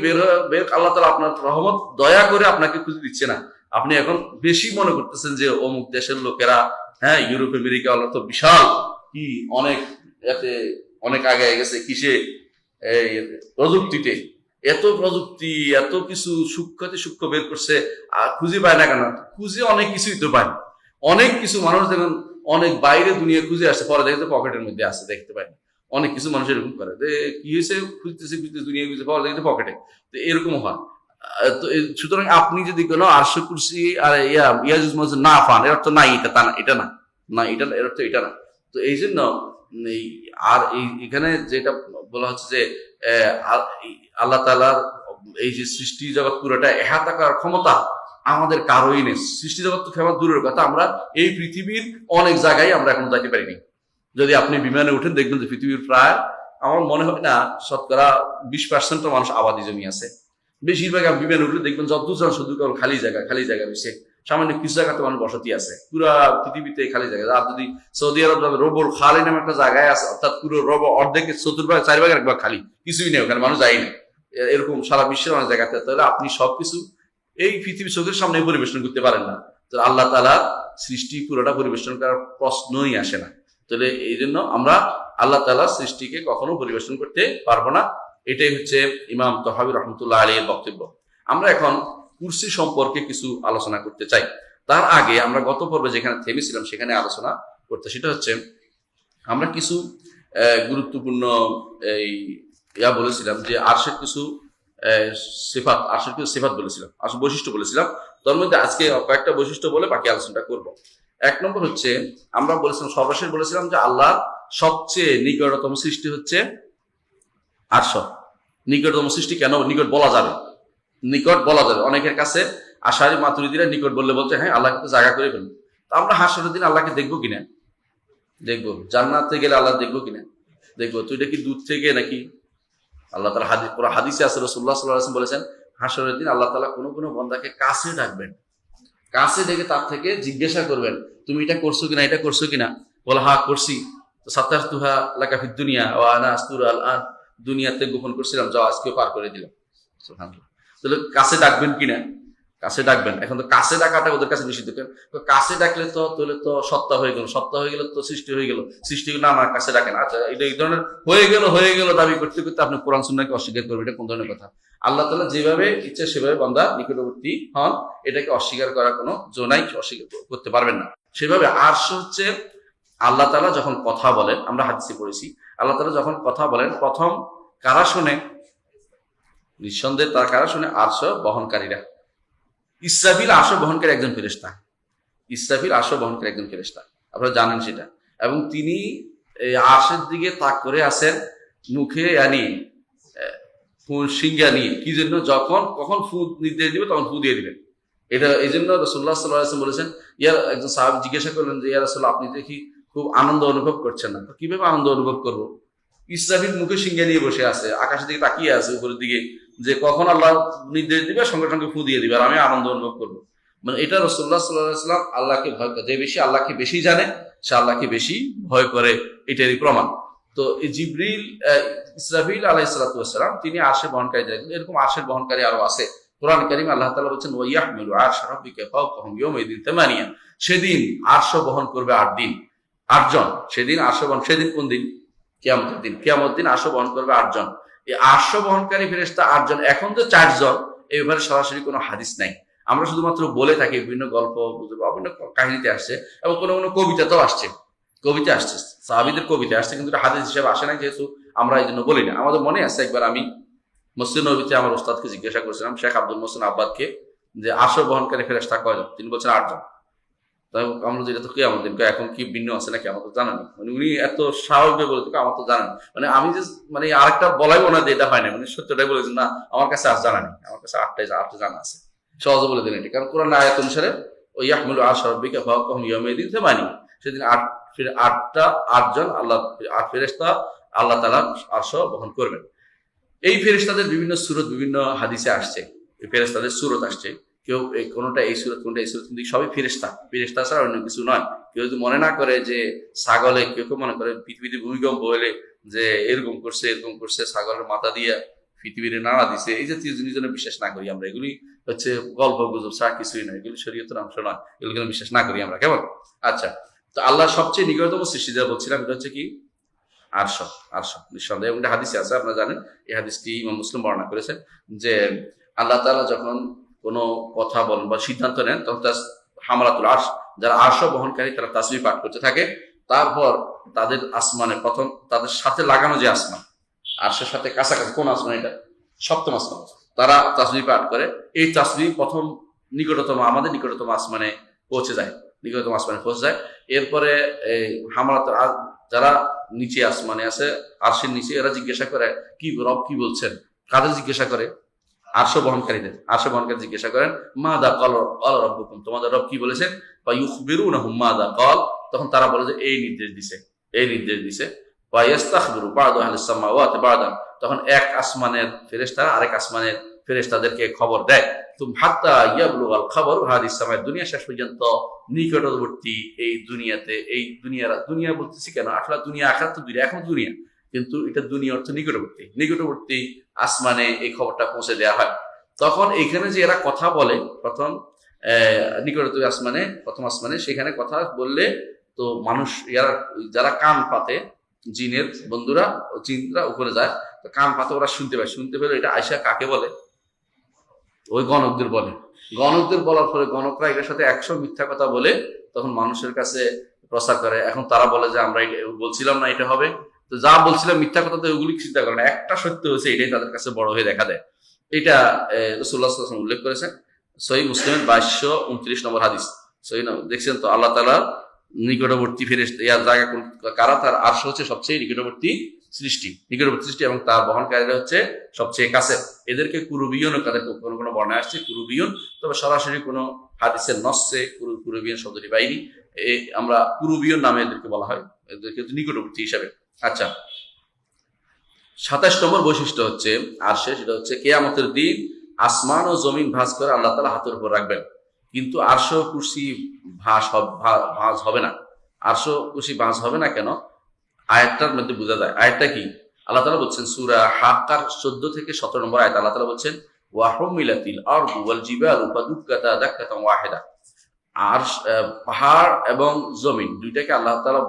বের আল্লাহ তাআলা আপনার রহমত দয়া করে আপনাকে খুঁজে দিচ্ছে না। আপনি এখন বেশি মনে করতেছেন যে অমুক দেশের লোকেরা, ইউরোপ আমেরিকা ওরা তো বিশাল কি অনেক আগে গেছে কিসে, এই প্রযুক্তিতে এত প্রযুক্তি, এত কিছু সূক্ষ্ম বের করছে, আর খুঁজে পায় না কেন? খুঁজে অনেক কিছুই তো পায়। অনেক কিছু মানুষ দেখেন অনেক বাইরে দুনিয়া খুঁজে আসছে, পরে দেখতে পকেটের মধ্যে আছে, দেখতে পায়। অনেক কিছু মানুষ এরকম করে যে কি হয়েছে, খুঁজতেছে দুনিয়া খুঁজে পাওয়া দেখতে পকেটে, তো এরকম হয়। তো সুতরাং আপনি যদি কোনো আরশ কুরসি আর ইয়াজুজ মাজুজ না পান, এর অর্থ নাই এটা, তা না, এটা না, এটা এর অর্থ এটা না। তো এই জন্য আর এখানে যেটা বলা হচ্ছে যে আল্লাহ তাআলার এই যে সৃষ্টি জগৎ পুরোটা এহাতা করার ক্ষমতা আমাদের কারোই নেই। সৃষ্টি জগৎ তো ক্ষমতা দূরের কথা, আমরা এই পৃথিবীর অনেক জায়গায় আমরা এখন যাইতে পারিনি। যদি আপনি বিমানে উঠেন দেখবেন যে পৃথিবীর প্রায়, আমার মনে হয় না, শতকরা 20% মানুষ আবাদি জমি আছে। বেশিরভাগ বিমানে উঠলে দেখবেন যতদূর যান শুধু কেবল খালি জায়গা রয়েছে। সামান্য কিছু জায়গাতে মানুষ বসতি আছে, পুরো পৃথিবীতে খালি জায়গা। আর যদি সৌদি আরব যাবে, রবুল খালি নামে একটা জায়গায় আছে, অর্থাৎ পুরো অর্ধেক 4/4 একবার খালি, কিছুই নেই, ওখানে মানুষ যায় না। এরকম সারা বিশ্বের অনেক জায়গাতে। তাহলে আপনি সবকিছু এই পৃথিবী চোখের সামনে পরিবেশন করতে পারেন না, তো আল্লাহ তাআলা সৃষ্টি পুরোটা পরিবেশন করার প্রশ্নই আসে না। তাহলে এই জন্য আমরা আল্লাহ তাআলা সৃষ্টিকে কখনো পরিবেশন করতে পারবো না। এটাই হচ্ছে ইমাম তহাবী রাহমাতুল্লাহ আলাইহির বক্তব্য। আমরা এখন কুরসি সম্পর্কে কিছু আলোচনা করতে চাই। তার আগে আমরা গত পর্বে যেখানে থেমেছিলাম সেখানে আলোচনা করতে, সেটা হচ্ছে আমরা কিছু গুরুত্বপূর্ণ বলেছিলাম যে আরশের কিছু সিফাত বলেছিলাম, আসলে বৈশিষ্ট্য বলেছিলাম। তার মধ্যে আজকে কয়েকটা বৈশিষ্ট্য বলে বাকি আলোচনাটা করব। 1 নম্বর হচ্ছে আমরা বলেছিলাম, সর্বশেষ বলেছিলাম যে আল্লাহর সবচেয়ে নিকটতম সৃষ্টি হচ্ছে আরশ। নিকটতম সৃষ্টি কেন নিকট বলা যাবে? অনেকের কাছে আশারী মাতুরিদীরা নিকট বলতে হ্যাঁ আল্লাহকে তো জায়গা করে ফেলবো। তো আমরা হাসরের দিন আল্লাহকে দেখবো কিনা? দেখবো। জান্নাতে গেলে আল্লাহ দেখবো কিনা? দেখবো। তো এটা কি দূর থেকে নাকি? আল্লাহ তাআলা হাদিসে আছে, রাসূলুল্লাহ সাল্লাল্লাহু আলাইহি ওয়াসাল্লাম বলেছেন হাসরের দিন আল্লাহ তাআলা কোনো বান্দাকে কাছে ডাকবেন, কাছে ডেকে তার থেকে জিজ্ঞাসা করবেন তুমি এটা করছো কিনা, এটা করছো কিনা? বলে হ্যাঁ করছি। তো সাতারতুহা লাকা ফিদ দুনিয়া ওয়া আনা আস্তুরু আল আন, দুনিয়াতে গোপন করছিলাম, যাও আজকে পার করে দিলাম। সুবহানাল্লাহ। তাহলে কাছে ডাকবেন কিনা? কাছে ডাকবেন। এখন তো কাছে ডাকাটা ওদের কাছে নিষিদ্ধ। তো কাছে ডাকলে তাহলে তো সত্তা হয়ে গেল, তো সৃষ্টি হয়ে গেল। সৃষ্টি না আমার কাছে ডাকেন, আচ্ছা এটা এই ধরনের হয়ে গেল দাবি করতে করতে আপনি কোরআন সুন্নাহকে অস্বীকার করবেন, এটা কোন ধরনের কথা? আল্লাহ তাআলা যেভাবে ইচ্ছা সেভাবে বান্দা নিকটবর্তী হন, এটাকে অস্বীকার করার কোনো জো নাই, অস্বীকার করতে পারবেন না। সেভাবে আরশ হচ্ছে আল্লাহ তাআলা যখন কথা বলেন, আমরা হাদিসে পড়েছি, আল্লাহ তাআলা যখন কথা বলেন প্রথম কারা শোনে? নিঃসন্দেহে তার কারা শোনে? আরশ বহনকারীরা। ইসরাফিল আরশ বহনকারী একজন ফেরেশতা। আপনারা জানেন সেটা। এবং তিনি আরশের দিকে তাক করে আছেন, মুখে সিংহা নিয়ে। কি জন্য? কখন ফু নির্দেশ দিবে তখন ফু দিয়ে দিবেন। এটা এই জন্য রাসূলুল্লাহ সাল্লাল্লাহু আলাইহি ওয়াসাল্লাম বলেছেন, একজন সাহাবী জিজ্ঞাসা করলেন যে ইয়া রাসূলুল্লাহ আপনি দেখি খুব আনন্দ অনুভব করছেন না। কিভাবে আনন্দ অনুভব করব? ইসরাফিল মুখে সিংহা নিয়ে বসে আছে, আকাশের দিকে তাকিয়ে আছে উপরের দিকে, যে কখন আল্লাহ নির্দেশ দিবে সঙ্গে সঙ্গে ফু দিয়ে দিবে আর আমি আনন্দ অনুভব করবো। মানে এটা রাসূলুল্লাহ সাল্লাল্লাহু আলাইহি ওয়াসাল্লাম আল্লাহকে ভয় করে, যে বেশি আল্লাহকে বেশি জানে সে আল্লাহকে বেশি ভয় করে, এটারই প্রমাণ। তো এই জিবরিল ইসরাফিল আলাইহিস সালাতু ওয়াস সালাম তিনি আরশের বহনকারী। এরকম আরশের বহনকারী আরো আছে। কোরআন কারীমে আল্লাহ তাআলা বলেছেন ওয়া ইয়াহমিলু আরশা রাব্বিকা ফাওকাহুম ইয়াওমাইযিন তামানিয়া, সেদিন আরশ বহন করবে 8 দিন 8 জন। সেদিন আরশ বহন, সেদিন কোন দিন? কিয়ামতের দিন। কিয়ামতের দিন আরশ বহন করবে 8 জন। এই আরশ বহনকারী ফেরেশতা 8 জন। এখন তো 4 জন, এই ব্যাপারে সরাসরি কোনো হাদিস নাই। আমরা শুধুমাত্র বলে থাকি, বিভিন্ন গল্প বিভিন্ন কাহিনীতে আসছে এবং কোনো কবিতাতেও আসছে, সাহাবীদের কবিতা আসছে, কিন্তু হাদিস হিসেবে আসে না, যেহেতু আমরা এই জন্য বলি না। আমাদের মনে আছে একবার আমি মসজিদ নববীতে আমার ওস্তাদকে জিজ্ঞাসা করেছিলাম, শেখ আব্দুল মোহসেন আব্বাদকে, যে আরশ বহনকারী ফেরেশতা কয়জন? তিনি বলছেন 8 জন। তাই আমরা যেটা তো কিয়ামত দিন, এখন কি ভিন্ন আছে নাকি আমার তো জানা নেই। মানে উনি এত স্বাভাবিক বলে আমার তো জানা নেই, মানে আমি যে মানে আরেকটা বলাই না যে এটা হয় না, মানে সত্যটাই বলেছেন না আমার কাছে আজ জানা নেই, আমার কাছে আটটা জানা আছে, সহজে বলে দিলেন এটি। কারণ কোরআন আয়াত অনুসারে ওই ইয়াহমিলু আরশা রাব্বিকা ফাওকাহুম ইয়াওমাইদিন সামানিয়া, সেদিন আটজন আল্লাহ, আট ফেরেশতা আল্লাহ তাআলা আরশ বহন করবেন। এই ফেরেশতাদের বিভিন্ন সূরত বিভিন্ন হাদিসে আসছে, এই ফেরেশতাদের সূরত আসছে, কেউ কোনোটা এই সূরত কোনটা এই সূরত, কিন্তু সবই ফেরেশতা, ফেরেশতা ছাড়া অন্য কিছু নয়। কেউ যদি মনে না করে যে ছাগলে, কেউ কেউ মনে করে পৃথিবীতে ভূমিকম্প হলে যে এরকম করছে ছাগলের মাথা দিয়ে পৃথিবীর নাড়া দিছে, এই জাতীয় জিনিস যেন বিশ্বাস না করি আমরা। এগুলি হচ্ছে গল্প গুজব ছাড়া কিছুই নয়, এগুলি শরীয়তের অংশ নয়, এগুলো যেন বিশ্বাস না করি আমরা, কেমন? আচ্ছা, তো আল্লাহ সবচেয়ে নিকটতম সৃষ্টি যা বলছিলাম এটা হচ্ছে কি আরশ। নিঃসন্দেহে এবং হাদিসে আছে, আপনারা জানেন এই হাদিসটি ইমাম মুসলিম বর্ণনা করেছেন যে আল্লাহ তাআলা যখন কোনো কথা বলেন বা সিদ্ধান্ত নেন তখন তার হামালাতুল আরশ, যারা আরশ বহনকারী তারা তাসবিহ পাঠ করতে থাকে। তারপর তাদের আসমানে প্রথম তাদের সাথে লাগানো যে আসমান, আরশের সাথে কাছাকাছি কোন আসমান, এটা সপ্তম আসমান, তারা তাসবিহ পাঠ করে। এই তাসবিহ প্রথম আমাদের নিকটতম আসমানে পৌঁছে যায়, এরপরে এই হামালাতুল আরশ যারা নিচে আসমানে আছে, আরশের নিচে, এরা জিজ্ঞাসা করে কি রব কি বলছেন, কাদের জিজ্ঞাসা করে? আরশ বহনকারী জিজ্ঞাসা করেন মাদা ক্বাল রাব্বুকুম, তোমাদের রব কি বলেছেন? বা ইউখবিরুনাহুম মাদা ক্বাল, তখন তারা বলে যে এই নির্দেশ দিছে। ওয়া ইস্তাখবিরু বা'দু আহলিস সামাওয়াতি বা'দান, তখন এক আসমানের ফেরেশতারা আরেক আসমানের ফেরেশতাদেরকে খবর দেয়। তুম হাত্তা ইয়াবলুগাল খবর হাদিস সামায়, দুনিয়া শেষ পর্যন্ত নিকটবর্তী এই দুনিয়াতে, এই দুনিয়া বলতেছি কেন, আসলে দুনিয়া আখিরাত তো দুনিয়া, এখন দুনিয়া, কিন্তু এটা দুনিয়া অর্থ নিকটবর্তী আসমানে এই খবরটা পৌঁছে দেওয়া হয়। তখন এখানে যে এরা কথা বলে প্রথম নিকটবর্তী আসমানে, প্রথম আসমানে, সেখানে কথা বললে তো মানুষ যারা কান পাতে, জিনের বন্ধুরা, জিনরা উপরে যায়, তো কান পাতে ওরা শুনতে পেলে এটা আয়সা কাকে বলে? ওই গণকদের বলার ফলে গণকরা এটার সাথে 100 মিথ্যা কথা বলে তখন মানুষের কাছে প্রচার করে। এখন তারা বলে যে আমরা বলছিলাম না এটা হবে, তো যা বলছিলাম মিথ্যা কথা, তো ওগুলি চিন্তা করে না, একটা সত্য হয়েছে, এটাই তাদের কাছে বড় হয়ে দেখা দেয়। এটা রাসূলুল্লাহ সাল্লাল্লাহু আলাইহি ওয়াসাল্লাম উল্লেখ করেছেন সহিহ মুসলিমের 2229 নম্বর হাদিস। দেখছেন তো আল্লাহ তাআলার নিকটবর্তী ফেরেশতা জায়গা কারা? তার আরশ হচ্ছে সবচেয়ে নিকটবর্তী সৃষ্টি, এবং তার বহনকারীরা হচ্ছে সবচেয়ে কাছে। এদেরকে কুরুবিয়ন, তাদেরকে কোনো বর্ণায় আসছে কুরুবিয়ন, তবে সরাসরি কোনো হাদিসের নসে কুরুবিয়ন শব্দটি পাইনি। আমরা কুরুবিয়ন নামে এদেরকে বলা হয়, এদেরকে নিকটবর্তী হিসাবে। আচ্ছা, 27 নম্বর বৈশিষ্ট্য হচ্ছে আরশে, সেটা হচ্ছে কিয়ামতের দিন আসমান ও জমিন ভাঁজ করে আল্লাহ তাআলা হাতের উপর রাখবেন, কিন্তু আরশ ও কুরসি ভাঁজ হবে না। আরশ ও কুরসি ভাঁজ হবে না কেন? আয়াতটার মধ্যে বোঝা যায়। আয়াতটা কি? আল্লাহ তাআলা বলছেন সূরা হাক্কার 14 থেকে 17 নম্বর আয়াত, আল্লাহ তাআলা বলছেন ওয়া হুমিলাতিল আরদু ওয়াল জিবালু ফাদুক্কাতা দাক্কাতান ওয়াহিদা, আর পাহাড় এবং জমিন দুইটাকে আল্লাহ তাআলা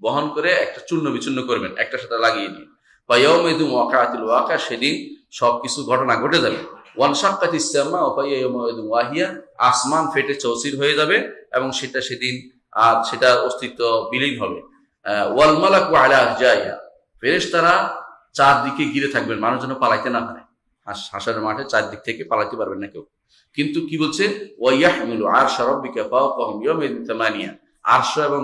বহন করে একটা চূর্ণ বিচূর্ণ করবেন, একটার সাথে লাগিয়ে দিয়ে। ওয়া ইয়াউমাইযিন ওয়াকাআতিল ওয়াকা, সেদিন সবকিছু ঘটনা ঘটে যাবে। ওয়ানশাক্কাতিস সামাউ ফা হিয়া ইয়াউমাইযিন ওয়াহিয়া, আসমান ফেটে চৌচির হয়ে যাবে এবং সেদিন আর সেটার অস্তিত্ব বিলীন হবে। ওয়াল মালাকু আলা আরজাইহা, ফেরেশতারা চারদিকে ঘিরে থাকবেন, মানুষ যেন পালাইতে না পারে। হাসরের মাঠে চারদিক থেকে পালাইতে পারবেন না কেউ। কিন্তু কি বলছে? ওয়া ইয়াহমিলু আরশা রাব্বিকা ফাওকাহুম ইয়াওমাইযিন তামানিয়া, আরশ এবং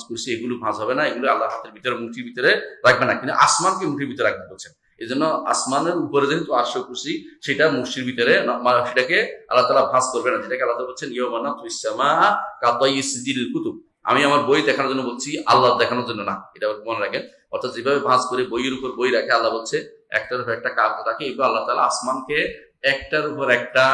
কুরসি এগুলো ভাঁজ হবে না, এগুলো আল্লাহর হাতের ভিতরে, মুঠির ভিতরে রাখবে না, কিন্তু আসমানকে মুঠির ভিতরে রাখবে বলছেন। এই জন্য আসমানের উপরে যেহেতু আরশ কুরসি, সেটা মুঠির ভিতরে, সেটাকে আল্লাহ তাআলা ভাঁজ করবে না, যেটাকে আল্লাহ তাআলা বলছেন ইয়াওমা নাতুইস সামাআ কাতাইয়িস সিজিলিল কুতুব। আমি আমার বই দেখানোর জন্য বলছি, আল্লাহ দেখানোর জন্য না, এটা মনে রাখেন। অর্থাৎ যেভাবে ভাঁজ করে বইয়ের উপর বই রাখে, আল্লাহ বলছে একটার উপর একটা কাগজ রাখে, এবার আল্লাহ তাআলা আসমানকে একটার উপর একটা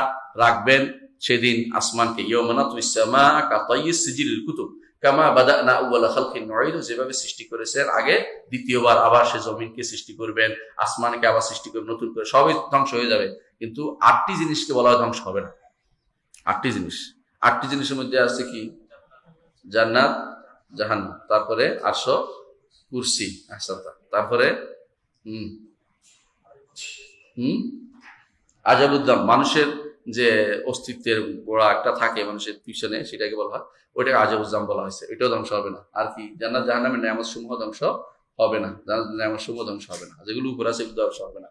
রাখবেন সেদিন। আসমানকে ইয়াওমা নাতুইস সামাআ কাতাইয়িস সিজিলিল কুতুব কামা বাদানা আউওয়ালা খালকিন নুঈদু, যেভাবে সৃষ্টি করেছেন আগে দ্বিতীয়বার আবার সে জমিনকে সৃষ্টি করবেন, আসমানকে আবার সৃষ্টি করবেন নতুন করে, সবই ধ্বংস হয়ে যাবে, কিন্তু 8টি জিনিসকে বলা হয় ধ্বংস হবে না। 8টি জিনিসের মধ্যে আছে কি? জান্নাত, জাহান্নাম, তারপরে আরশ, কুরসি, তারপরে আযাবুদ্দাম, মানুষের যে অস্তিত্বের গোড়া একটা থাকে মানুষের পিছনে, সেটাকে বলা হয়, ওইটাকে আযাবুদ্দাম বলা হয়েছে, এটাও ধ্বংস হবে না। আর কি? জান্নাত জাহান্নামের নেয়ামত সমূহ ধ্বংস হবে না, যেগুলো উপর আছে এগুলো ধ্বংস হবে না।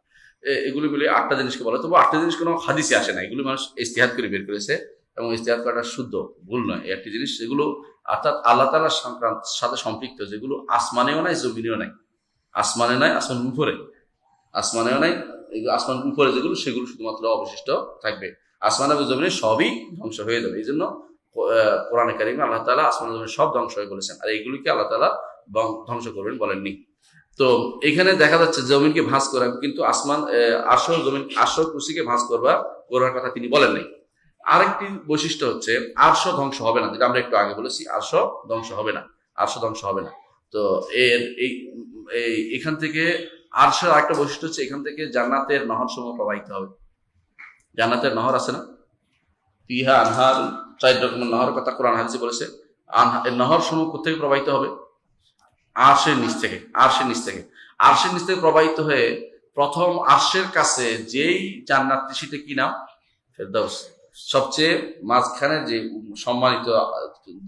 এগুলো মিলে 8টা জিনিসকে বলা হয়। তবু 8টা জিনিস কোনো হাদিসে আসে না, এগুলো মানুষ ইজতিহাদ করে বের করেছে। এবং ইজতিহাদ করাটা শুদ্ধ, ভুল নয়। একটি জিনিস যেগুলো অর্থাৎ আল্লাহ তাআলার সাথে সম্পৃক্ত, যেগুলো আসমানেও নাই জমিনেও নাই, আসমানে নাই আসমানের উপরে, আসমানেও নাই, আসমানের উপরে যেগুলো সেগুলো শুধুমাত্র অবশিষ্ট থাকবে। আসমান এবং জমিনে সবই ধ্বংস হয়ে যাবে। এই জন্য কোরআনে কারিমে আল্লাহ তাআলা আসমান জমিনে সব ধ্বংস হয়ে বলেছেন, আর এইগুলিকে আল্লাহ তাআলা ধ্বংস করবেন বলেননি। তো এখানে দেখা যাচ্ছে জমিনকে ভাঁজ করা, কিন্তু আসমান আসর জমিন আসর কুরসিকে ভাঁজ করার কথা তিনি বলেন নাই। আরেকটি বৈশিষ্ট্য হচ্ছে আরশ ধ্বংস হবে না, যেটা আমরা একটু আগে বলেছি, আরশ ধ্বংস হবে না, আরশ ধ্বংস হবে না। তো এখান থেকে আরশের আরেকটা বৈশিষ্ট্য হচ্ছে এখান থেকে জান্নাতের নহর সমূহ প্রবাহিত হবে। জান্নাতের নহর আছে না, ফিহা আনহার, 4 রকমের নহর কথা কোরআন হাদিসে বলেছে। নহর সমূহ কোথেকে প্রবাহিত হবে? আরশের নিচ থেকে, আরশের নিচ থেকে, আরশের নিচ থেকে প্রবাহিত হয়ে প্রথম আরশের কাছে যেই জান্নাতটি, সেটা কি নাম? ফেরদাউস। সবচেয়ে মাঝখানে যে সম্মানিত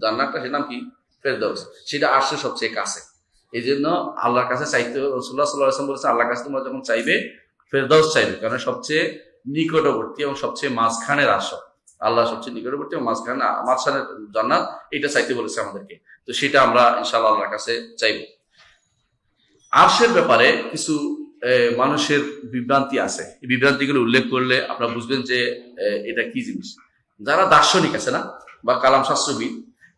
জান্নাতটা, সেটার নাম কি? ফেরদাউস। সেটা আরশের সবচেয়ে কাছে। এই জন্য আল্লাহর কাছে চাইতে, রাসূলুল্লাহ সাল্লাল্লাহু আলাইহি ওয়াসাল্লাম বলেছেন, আল্লাহর কাছে তোমরা যখন চাইবে ফেরদাউস চাইবে, কারণ সবচেয়ে নিকটবর্তী এবং সবচেয়ে মাঝখানের আরশ, আল্লাহ সবচেয়ে নিকটবর্তী এবং মাঝখানের জান্নাত, এটা চাইতে বলেছে আমাদেরকে। তো সেটা আমরা ইনশাআল্লাহ আল্লাহর কাছে চাইব। আরশের ব্যাপারে কিছু মানুষের বিভ্রান্তি আছে, এই বিভ্রান্তিগুলো উল্লেখ করলে আপনারা বুঝবেন যে এটা কি জিনিস। যারা দার্শনিক আছে না, বা কালাম শাস্ত্রবিদ,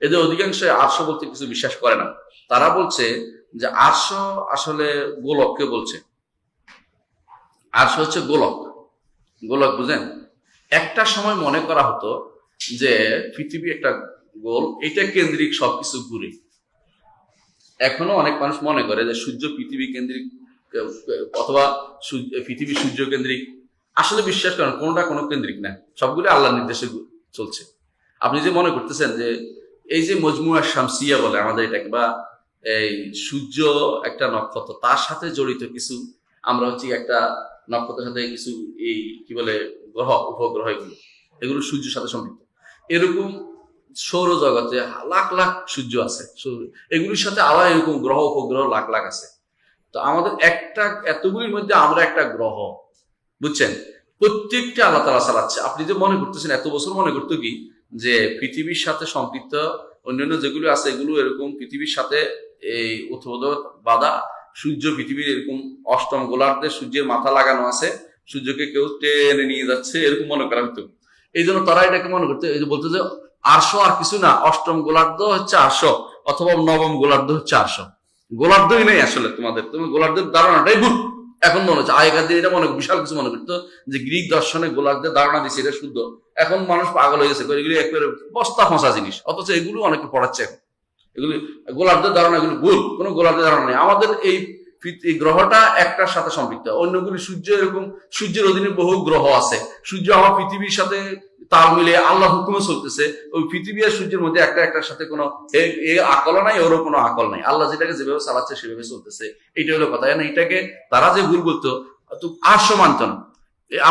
এদের অধিকাংশ আরশ বলতে কিছু বিশ্বাস করে না। তারা বলছে যে আরশ আসলে গোলককে বলছে, আরশ হচ্ছে গোলক। গোলক বুঝেন? একটা সময় মনে করা হতো যে পৃথিবী একটা গোল, এটা কেন্দ্রিক সবকিছু ঘুরে। এখনো অনেক মানুষ মনে করে যে সূর্য পৃথিবী কেন্দ্রিক, অথবা পৃথিবী সূর্য কেন্দ্রিক। আসলে বিশ্বাস করেন কোনোটা কোনো কেন্দ্রিক না, সবগুলো আল্লাহর নির্দেশে চলছে। আপনি যে মনে করতেছেন যে এই যে মজমুয়া শামসিয়া বলে আমাদের এটাকে, বা এই সূর্য একটা নক্ষত্র, তার সাথে জড়িত কিছু, আমরা হচ্ছে একটা নক্ষত্রের সাথে কিছু এই কি বলে গ্রহ, উপগ্রহ, এগুলো সূর্যের সাথে সম্পৃক্ত। এরকম সৌরজগতে লাখ লাখ সূর্য আছে, এগুলির সাথে আবার এরকম গ্রহ উপগ্রহ লাখ লাখ আছে। তো আমাদের একটা, এতগুলির মধ্যে আমরা একটা গ্রহ, বুঝছেন? প্রত্যেকটা আল্লাহ তাআলা চালাচ্ছে। আপনি যে মনে করতেছেন, এত বছর মনে করতো কি যে পৃথিবীর সাথে সম্পৃক্ত অন্যান্য যেগুলো আছে, এগুলো এরকম পৃথিবীর সাথে এই উৎপাদক বাধা, সূর্য পৃথিবীর এরকম অষ্টম গোলার্ধে সূর্যের মাথা লাগানো আছে, সূর্যকে কেউ টেনে নিয়ে যাচ্ছে, এরকম মনে করা হতো। এই জন্য তারা এটাকে মনে করতে, এই যে বলতো যে আরশ আর কিছু না, অষ্টম গোলার্ধ হচ্ছে আরশ, অথবা নবম গোলার্ধ হচ্ছে আরশ। গোলার্ধই নেই আসলে, তুমি গোলার্ধের ধারণাটাই ভুল। এখন মনে হচ্ছে, আগেকার দিন এটা মনে বিশাল কিছু মনে করতো যে গ্রিক দর্শনে গোলার্ধের ধারণা দিচ্ছে, এটা শুদ্ধ। এখন মানুষ পাগল হয়ে গেছে, এগুলি একেবারে বস্তা ফসা জিনিস, অথচ এগুলো অনেকে পড়াচ্ছে এখন। এগুলি গোলার্ধের ধারণা, এগুলো ভুল, কোনো গোলার্ধের ধারণা নেই। আমাদের এই গ্রহটা একটার সাথে সম্পৃক্ত, অন্যগুলি সূর্য, এরকম সূর্যের অধীনে বহু গ্রহ আছে। সূর্য আমার পৃথিবীর সাথে তাল মিলে আল্লাহ হুকুমে চলতেছে। ওই পৃথিবী আর সূর্যের মধ্যে একটা একটার সাথে কোনো আকল নাই, ওরও কোনো আকল নাই। আল্লাহ যেটাকে যেভাবে চালাচ্ছে সেভাবে চলতেছে, এইটা হলো কথা। এটাকে তারা যে ভুল বলতো, আরশ মানত না।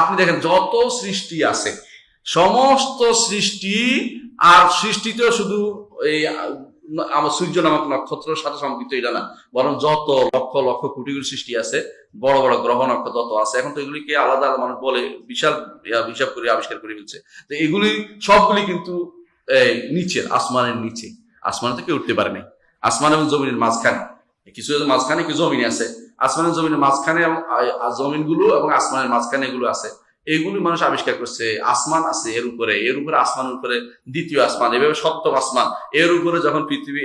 আপনি দেখেন যত সৃষ্টি আছে, সমস্ত সৃষ্টি, আর সৃষ্টিতেও শুধু এই আমার সূর্য নামক নক্ষত্রের সাথে সম্পৃক্ত এটা না, বরং যত লক্ষ লক্ষ কোটি কোটি সৃষ্টি আছে, বড় বড় গ্রহ নক্ষত্র যত আছে, এখন তো এগুলিকে আলাদা আলাদা মানুষ বলে বিশাল হিসাব করে আবিষ্কার করে ফেলছে। তো এগুলি সবগুলি কিন্তু নিচের, আসমানের নিচে, আসমানে থেকে উঠতে পারে নাই। আসমান এবং জমিনের মাঝখানে কিছু, মাঝখানে কিছু জমিন আছে, আসমানের জমিনের মাঝখানে জমিনগুলো এবং আসমানের মাঝখানে এগুলো আছে। এইগুলি মানুষ আবিষ্কার করছে। আসমান আছে, এর উপরে আসমানের উপরে দ্বিতীয় আসমান, এভাবে সপ্তম আসমান, এর উপরে যখন পৃথিবী,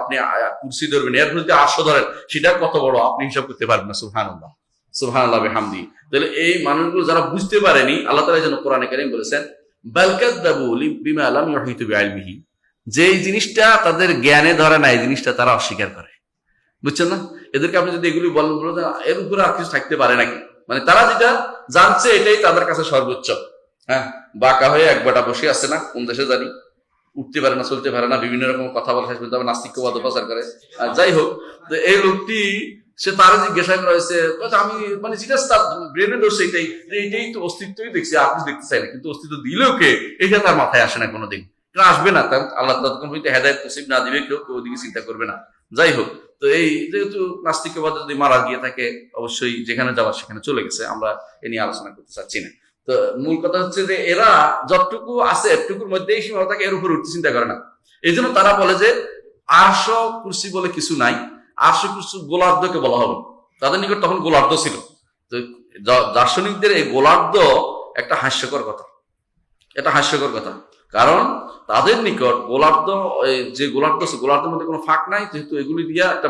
আপনি কুরসি ধরবেন, এর প্রতি আরশ ধরেন, সেটা কত বড় আপনি হিসাব করতে পারবেন না। সুবহানাল্লাহ, সুবহানাল্লাহ বিহামদি। তাহলে এই মানুষগুলো যারা বুঝতে পারেনি, আল্লাহ তাআলা যেন কোরআনে কারীম বলেছেন, বাল কাযযাবু বিমা লাম ইউহিতু বিইলমিহি, যে জিনিসটা তাদের জ্ঞানে ধরে না, এই জিনিসটা তারা অস্বীকার করে। বুঝছেন না? এদেরকে আপনি যদি এগুলি বলেন, এর উপরে আর কিছু থাকতে পারে নাকি, মানে তারা যেটা জানছে এটাই তাদের কাছে সর্বোচ্চ। হ্যাঁ, বাঁকা হয়ে একবাটা বসে আছে না, কোন দেশে জানি, উঠতে পারে না, চলতে পারে না, বিভিন্ন রকম কথা বলে শেষ পর্যন্ত নাস্তিক্যবাদ প্রচার করে। আর যাই হোক, এই লোকটি, সে তারা জিজ্ঞাসা করা হয়েছে, আমি মানে যেটা তার ব্রেনে ধরছে এইটাই তো অস্তিত্বই দেখছি, আপনি দেখতে চাই না, কিন্তু অস্তিত্ব দিলেও কে, এটা তার মাথায় আসে না কোনোদিন, আসবে না। আল্লাহ ততক্ষণ পর্যন্ত হেদায়েত নসিব না দিবে, কেউ ওদিকে চিন্তা করবে না। যাই হোক, তো এই যেহেতু নাস্তিকবাদ যদি মারা গিয়ে থাকে, অবশ্যই যেখানে যাওয়ার সেখানে চলে গেছে, আমরা এ নিয়ে আলোচনা করতে চাচ্ছি না। তো মূল কথা হচ্ছে যে এরা যতটুকু আছে এতটুকুর মধ্যেই সীমাবদ্ধ থাকে, এর উপর উঠতে চিন্তা করে না। এই জন্য তারা বলে যে আরশ কুরসি বলে কিছু নাই, আরশ কুরসি গোলার্ধকে বলা হবে। তাদের নিকট তখন গোলার্ধ ছিল। তো দার্শনিকদের এই গোলার্ধ একটা হাস্যকর কথা, এটা হাস্যকর কথা। কারণ তাদের নিকট গোলার্ধ, যে গোলার্ধ আছে গোলার্ধের মধ্যে কোনো ফাঁক নাই, যেহেতু এগুলি দিয়ে একটা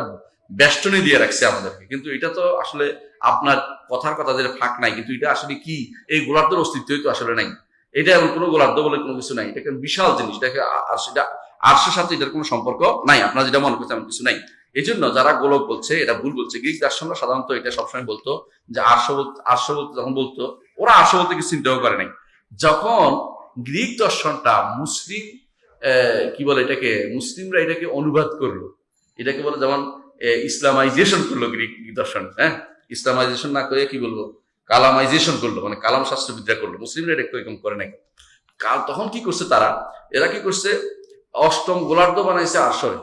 বেষ্টনী দিয়ে রাখছে আমাদেরকে। কিন্তু এটা তো আসলে আপনার কথার কথা যে ফাঁক নাই, কিন্তু এটা আসলে কি, এই গোলার্ধের অস্তিত্বই তো আসলে নাই। এটা এমন কোনো গোলার্ধ বলে কোনো কিছু নাই, এটা একটা বিশাল জিনিস, এটাকে আর সেটা আরশের সাথে এটার কোনো সম্পর্ক নাই। আপনারা যেটা মনে করছেন এমন কিছু নাই। এই জন্য যারা গোলক বলছে এটা ভুল বলছে। গ্রিক দার্শনরা সাধারণত এটা সবসময় বলতো যে আরশ বলতে যখন বলতো, ওরা আরশ বলতে কিছু চিন্তাও করে নাই। যখন গ্রিক দর্শনটা মুসলিম কি বলে এটাকে, মুসলিমরা এটাকে অনুবাদ করলো, এটাকে বলে যেমন ইসলামাইজেশন করলো গ্রিক দর্শন, হ্যাঁ, ইসলামাইজেশন না করে কি বলবো, কালামাইজেশন করলো, মানে কালাম শাস্ত্রবিদ্যা করলো। মুসলিমরা এটা এরকম করে নাই। তখন কি করছে তারা, এরা কি করছে, অষ্টম গোলার্ধ বানাইছে আরশরে,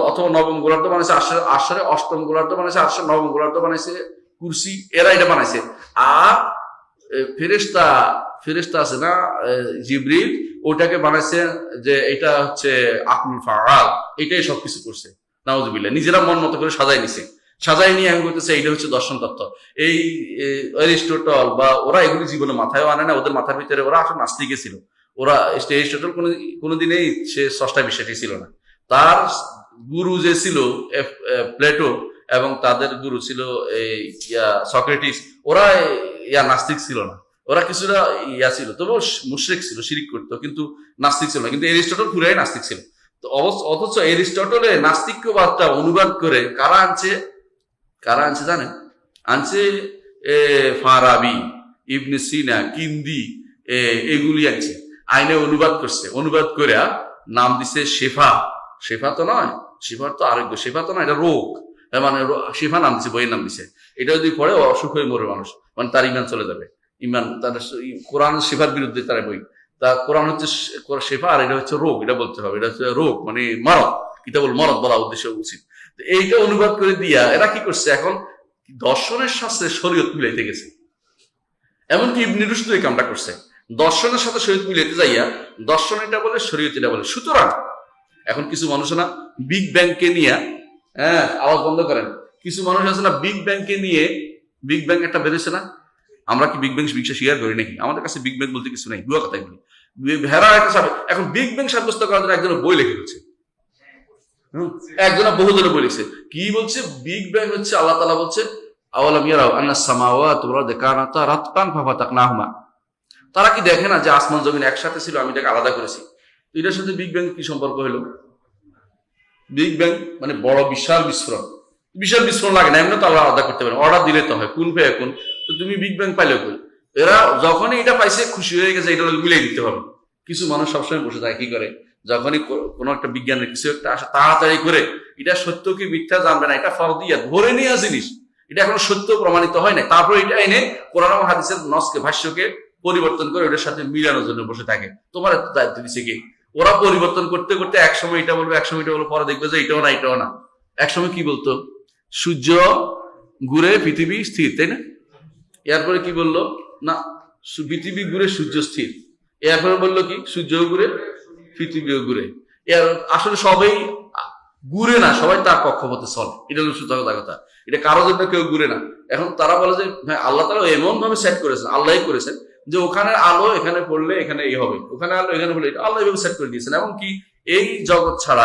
অথবা নবম গোলার্ধ বানাইছে আরশরে, অষ্টম গোলার্ধ বানাইছে আরশর, নবম গোলার্ধ বানাইছে কুরসি, এরা এটা বানাইছে। আর ফেরেশতা আছে না জিবরিল, ওটাকে বানাইছে যে এটা হচ্ছে আকুল ফাআল, এটাই সবকিছু করছে। নাউজুবিল্লাহ, নিজেরা মন মতো করে সাজাই নিছে, সাজাই নিয়ে আমি বলতেছে এইটা হচ্ছে দর্শন তত্ত্ব। এই অ্যারিস্টটল বা ওরা এগুলি জীবনে মাথায়ও আনে না, ওদের মাথার ভিতরে ওরা আসলে নাস্তিকে ছিল। ওরা অ্যারিস্টটল কোনোদিনই সে স্রষ্টা বিষয়টি ছিল না। তার গুরু যে ছিল প্লেটো, এবং তাদের গুরু ছিল সক্রেটিস, ওরা নাস্তিক ছিল না, ওরা কিছুটা ছিল, তবুও মুশরিক ছিল, শিরিক করতো, কিন্তু নাস্তিক ছিল না। কিন্তু অ্যারিস্টটল পুরাই নাস্তিক ছিল। তো অথচ অ্যারিস্টটলের নাস্তিক্যবাদটা অনুবাদ করে কারা আনছে জানেন? আনছে ফারাবি, ইবনে সিনা, কিন্দি, এগুলি আনছে, আইনে অনুবাদ করছে। অনুবাদ করে নাম দিছে শেফা। শেফা তো নয়, শেফার তো আরোগ্য, শেফা তো নয়, এটা রোগ, মানে শেফা নাম দিছে, বইয়ের নাম দিছে। এটা যদি পড়ে অসুখ হয়ে মরে মানুষ, মানে তার ইমান চলে যাবে। ইমান তার কোরআন শেফার বিরুদ্ধে তার বই, তা কোরআন হচ্ছে শেফা, আর এটা হচ্ছে রোগ, এটা বলতে হবে। এটা হচ্ছে রোগ মানে মরদ, কিতাবুল মরদ বলা উদ্দেশ্য উচিত। এইটা অনুবাদ করে দিয়া এরা কি করছে, এখন দর্শনের সাথে শরীয়ত মিলাইতে গেছে। এমনকি ইবনে রুশদ এই কামটা করছে, দর্শনের সাথে শরীয়ত মিলাইতে যাইয়া দর্শন এটা বলে, শরীয়ত এটা বলে। সুতরাং এখন কিছু মানুষ না বিগ ব্যাংকে নিয়ে, হ্যাঁ আওয়াজ বন্ধ করেন, কিছু মানুষ আছে না বিগ ব্যাংকে নিয়ে, বিগ ব্যাং একটা বেরোছে না, আমরা কি বিগ ব্যাং বিশ্বাস স্বীকার করি নাকি? আমাদের কাছে বিগ ব্যাং বলতে কিছু নাই, ভুয়া কথা এগুলি। ভেড়া একটা এখন বিগ ব্যাং সাব্যস্ত করার জন্য একজন বই লিখে ফেলছে, একজনা বহুদলে বই লিখছে। কি বলছে? বিগ ব্যাং হচ্ছে আল্লাহ তাআলা বলছে আওয়ালাম ইয়ারাউ আন্নাস সামাওয়াতু ওয়াল আরদু কানাতা রাতকান ফাফাতাকনাহুমা, তারা কি দেখে না যে আসমান জমিন একসাথে ছিল, আমি এটাকে আলাদা করেছি। এটার সাথে বিগ ব্যাং কি সম্পর্ক হলো? বিগ ব্যাং মানে বড় বিশাল বিস্ফোরণ, বিশাল বিস্ফোরণ লাগে না, এমনি তো আল্লাহ আলাদা করতে পারেন, অর্ডার দিলে তো হয়, কোন ফে এখন। তো তুমি বিগ ব্যাং পাইলে কই? এরা যখনই এটা পাইছে খুশি হয়ে গেছে, এটা মিলিয়ে দিতে হবে। কিছু মানুষ সবসময় বসে থাকে, কি করে, যখনই কোনো একটা বিজ্ঞানের কিছু একটা আসে তাড়াতাড়ি করে এটা সত্য কি মিথ্যা জানবে না, এটা ফরদিয়া ধরে নেওয়া জিনিস, এটা এখনো সত্য প্রমাণিত হয় না, তারপর এটা এনে কোরআন ও হাদিসের নসকে, ভাষ্যকে পরিবর্তন করে ওটার সাথে মিলানোর জন্য বসে থাকে। তোমার এত দায়িত্ব দিচ্ছে কি? ওরা পরিবর্তন করতে করতে একসময় এটা বলবে, একসময় এটা বলবো, পরে দেখবে যে এটাও না এটাও না। একসময় কি বলতো, সূর্য ঘুরে পৃথিবী স্থির, তাই না? এরপরে কি বললো, না পৃথিবী ঘুরে সূর্য স্থির। এরপরে বললো কি, সূর্য ঘুরে পৃথিবীও ঘুরে। এর আসলে সবাই ঘুরে না, সবাই তার কক্ষপথে চলে, এটা হলো সূচক কথা। এটা কারোর জন্য কেউ ঘুরে না। এখন তারা বলে যে হ্যাঁ আল্লাহ তাআলা এমন ভাবে সেট করেছেন, আল্লাহই করেছেন যে ওখানে আলো এখানে পড়লে এখানে এই হবে, ওখানে আলো এখানে পড়লে এটা আল্লাহ এভাবে সেট করে দিয়েছেন। এমনকি এই জগৎ ছাড়া,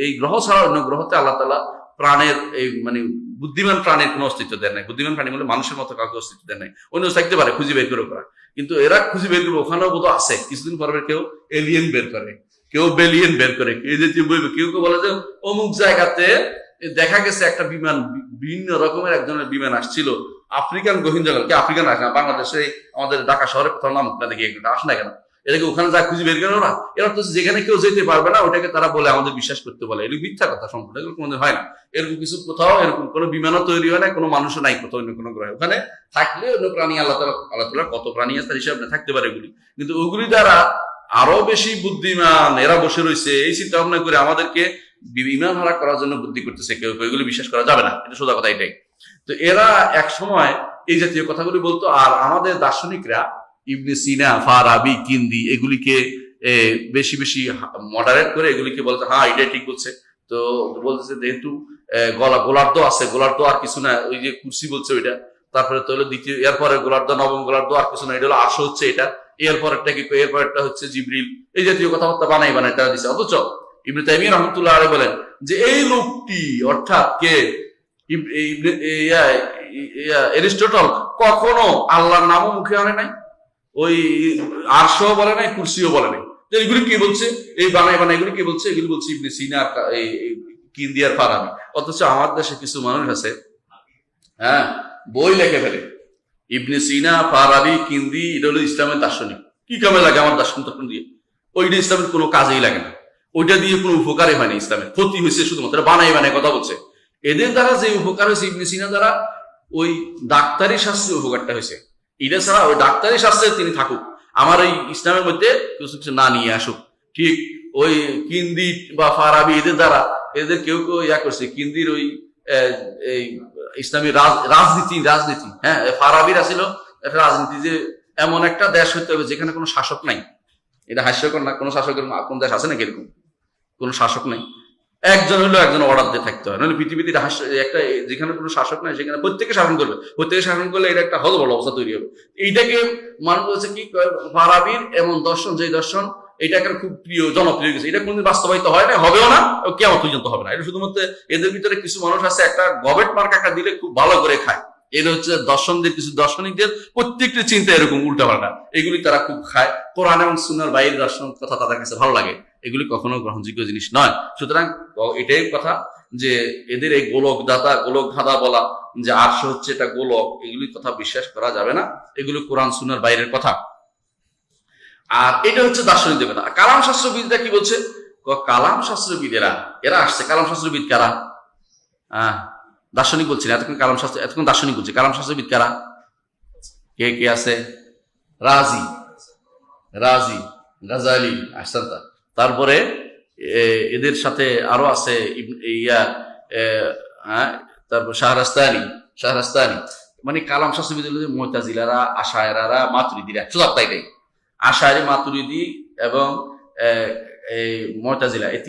এই গ্রহ ছাড়া অন্য গ্রহতে আল্লাহ তাআলা প্রাণের, এই মানে বুদ্ধিমান প্রাণের কোনো অস্তিত্ব দেন নাই। বুদ্ধিমান প্রাণী বলে মানুষের মতো কাউকে অস্তিত্ব দেন নাই, অন্য থাকতে পারে খুঁজে বের করে করা, কিন্তু এরা খুঁজে বের করবে ওখানেও বোধ আছে। কিছুদিন পরে কেউ এলিয়েন বের করে, কেউ বেলিয়েন বের করে, এই যে বলবে, কেউ কেউ বলে যে অমুক জায়গাতে দেখা গেছে একটা বিমান, ভিন্ন রকমের একজনের বিমান আসছিল, আফ্রিকান গহীন জঙ্গল, কি আফ্রিকান রাখা, বাংলাদেশে আমাদের ঢাকা শহরে কোথাও নাম না দেখি একটা আসে না কেন, এটাকে ওখানে যা খুঁজে বের করে ওরা, এরা তো যেখানে কেউ যেতে পারবে না ওটাকে তারা বলে আমাদের বিশ্বাস করতে বলে। এগুলো মিথ্যা কথা, সম্পূর্ণ এগুলো কোনোদিন হয় না। এরকম কিছু কোথাও এরকম কোনো বিমানও তৈরি হয় না, কোনো মানুষও নাই কোথাও অন্য কোনো গ্রহে। ওখানে থাকলে অন্য প্রাণী আল্লাহ তাআলা কত প্রাণী আছে তার হিসাবে থাকতে পারে এগুলি, কিন্তু ওগুলি দ্বারা আরো বেশি বুদ্ধিমান এরা বসে রয়েছে, এই চিন্তা ভাবনা করে আমাদেরকে বিমান হারা করার জন্য বুদ্ধি করতেছে কেউ কেউ। এগুলি বিশ্বাস করা যাবে না, এটা সোজা কথা এটাই। তো এরা এক সময় এই জাতীয় কথাগুলি বলতো। আর আমাদের দার্শনিকরা ইবনে সিনা, ফারাবি, কিন্দি এগুলিকে বেশি বেশি মডারেট করে এগুলিকে বলতে হ্যাঁ এটাই ঠিক বলছে। তো বলতেছে যেহেতু গোলার্ধ আছে, গোলার্ধ আর কিছু না, ওই যে কুরসি বলছে ওইটা, তারপরে তো হলো দ্বিতীয়, এরপরে গোলার্ধ, নবম গোলার্ধ আর কিছু না, এটা হলো আরশ হচ্ছে এটা, এরপরেরটা কি, এরপরেরটা হচ্ছে জিবরিল, এই জাতীয় কথাবার্তা বানাই তারা দিচ্ছে। অথচ ইবনে তাইমিয়া রাহমাতুল্লাহ আলাইহি বলেন যে এই লোকটি অর্থাৎ কে, এরিস্টটল কখনো আল্লাহর নামও মুখে আনে নাই, ওই আরশ বলে নাই, কুরসিও বলে নাই। এগুলি কি বলছে, এই বানাই এগুলি কি বলছে, এগুলি বলছে ইবনে সিনা, কিন্দি আর ফারাবি। অথচ আমার দেশে কিছু মানুষ আছে, হ্যাঁ, বই লেখে ফেলে ইবনে সিনা, ফারাবি, কিন্দি এটা হলো ইসলামের দার্শনিক। কি কামে লাগে আমার দার্শন তখন দিয়ে? ওইটা ইসলামের কোনো কাজেই লাগে না, ওইটা দিয়ে কোনো উপকারই হয়নি, ইসলামের ক্ষতি হয়েছে শুধুমাত্র, বানাই কথা বলছে। এদের দ্বারা যে উপকার হয়েছে, ইবনে সিনা দ্বারা ওই ডাক্তারি শাস্ত্রে উপকারটা হয়েছে, এটা ছাড়া ওই ডাক্তারি শাস্ত্রে তিনি থাকুক, আমার এই ইসলামের মধ্যে কিছু কিছু না নিয়ে আসুক। ঠিক ওই কিন্দি বা ফারাবি এদের দ্বারা, এদের কেউ কেউ ইয়া করছে, কিন্দির ওই এই ইসলামী রাজনীতি, হ্যাঁ, ফারাবির আসিল একটা রাজনীতি, যে এমন একটা দেশ হইতে হবে যেখানে কোনো শাসক নাই। এটা হাস্যকর না? কোনো শাসকের কোন দেশ আছে নাকি এরকম? কোনো শাসক নাই, একজন হলো একজন অর্ডার দিয়ে থাকতে হয়, নাহলে পৃথিবীতে একটা যেখানে কোনো শাসক নাই সেখানে প্রত্যেকে শাসন করবে, প্রত্যেকে শাসন করলে এটা একটা হজবল অবস্থা তৈরি হবে। এইটাকে মানুষ বলছে কি, ফারাবির এমন দর্শন, যে দর্শন এটা একটা খুব প্রিয়, জনপ্রিয় গেছে, এটা কোনদিন বাস্তবায়িত হয় না, হবেও না, কেমন পর্যন্ত হবে না। এটা শুধুমাত্র এদের ভিতরে কিছু মানুষ আছে, একটা গভর্নমেন্ট মার্ক একটা দিলে খুব ভালো করে খায়। এটা হচ্ছে দর্শনদের, কিছু দার্শনিকদের প্রত্যেকটি চিন্তা এরকম উল্টাপাল্টা, এগুলি তারা খুব খায়। কোরআন এবং সুন্নাহর বাইরের দর্শন কথা তাদের কাছে ভালো লাগে, এগুলি কখনো গ্রহণযোগ্য জিনিস নয়। সুতরাং এটাই কথা যে এদের এই গোলক ধাঁধা বলা, যে আরশ হচ্ছে এটা গোলক, এগুলি কথা বিশ্বাস করা যাবে না, এগুলি কোরআন সুন্নাহর বাইরের কথা। আর এটা হচ্ছে দার্শনিকদের কথা। কালাম শাস্ত্রবিদরা কি বলছে? কালাম শাস্ত্রবিদেরা, এরা আসছে, কালাম শাস্ত্রবিদ কারা? দার্শনিক বলছি না, এতক্ষণ কালাম শাস্ত্র, এতক্ষণ দার্শনিক বলছি। কালাম শাস্ত্রবিদ কারা? কে কে আছে? রাজি, গাজালি, আহসানতা। তারপরে এদের সাথে আরো আছে তারপর শাহরাস্তানি, মানে কালাম শাস্ত্রবিদ মুতাজিলারা, আশায়রারা, মাতুরিদিরা, শুধু তাই আশায়রি, মাতুরিদি এবং মুতাজিলা, এই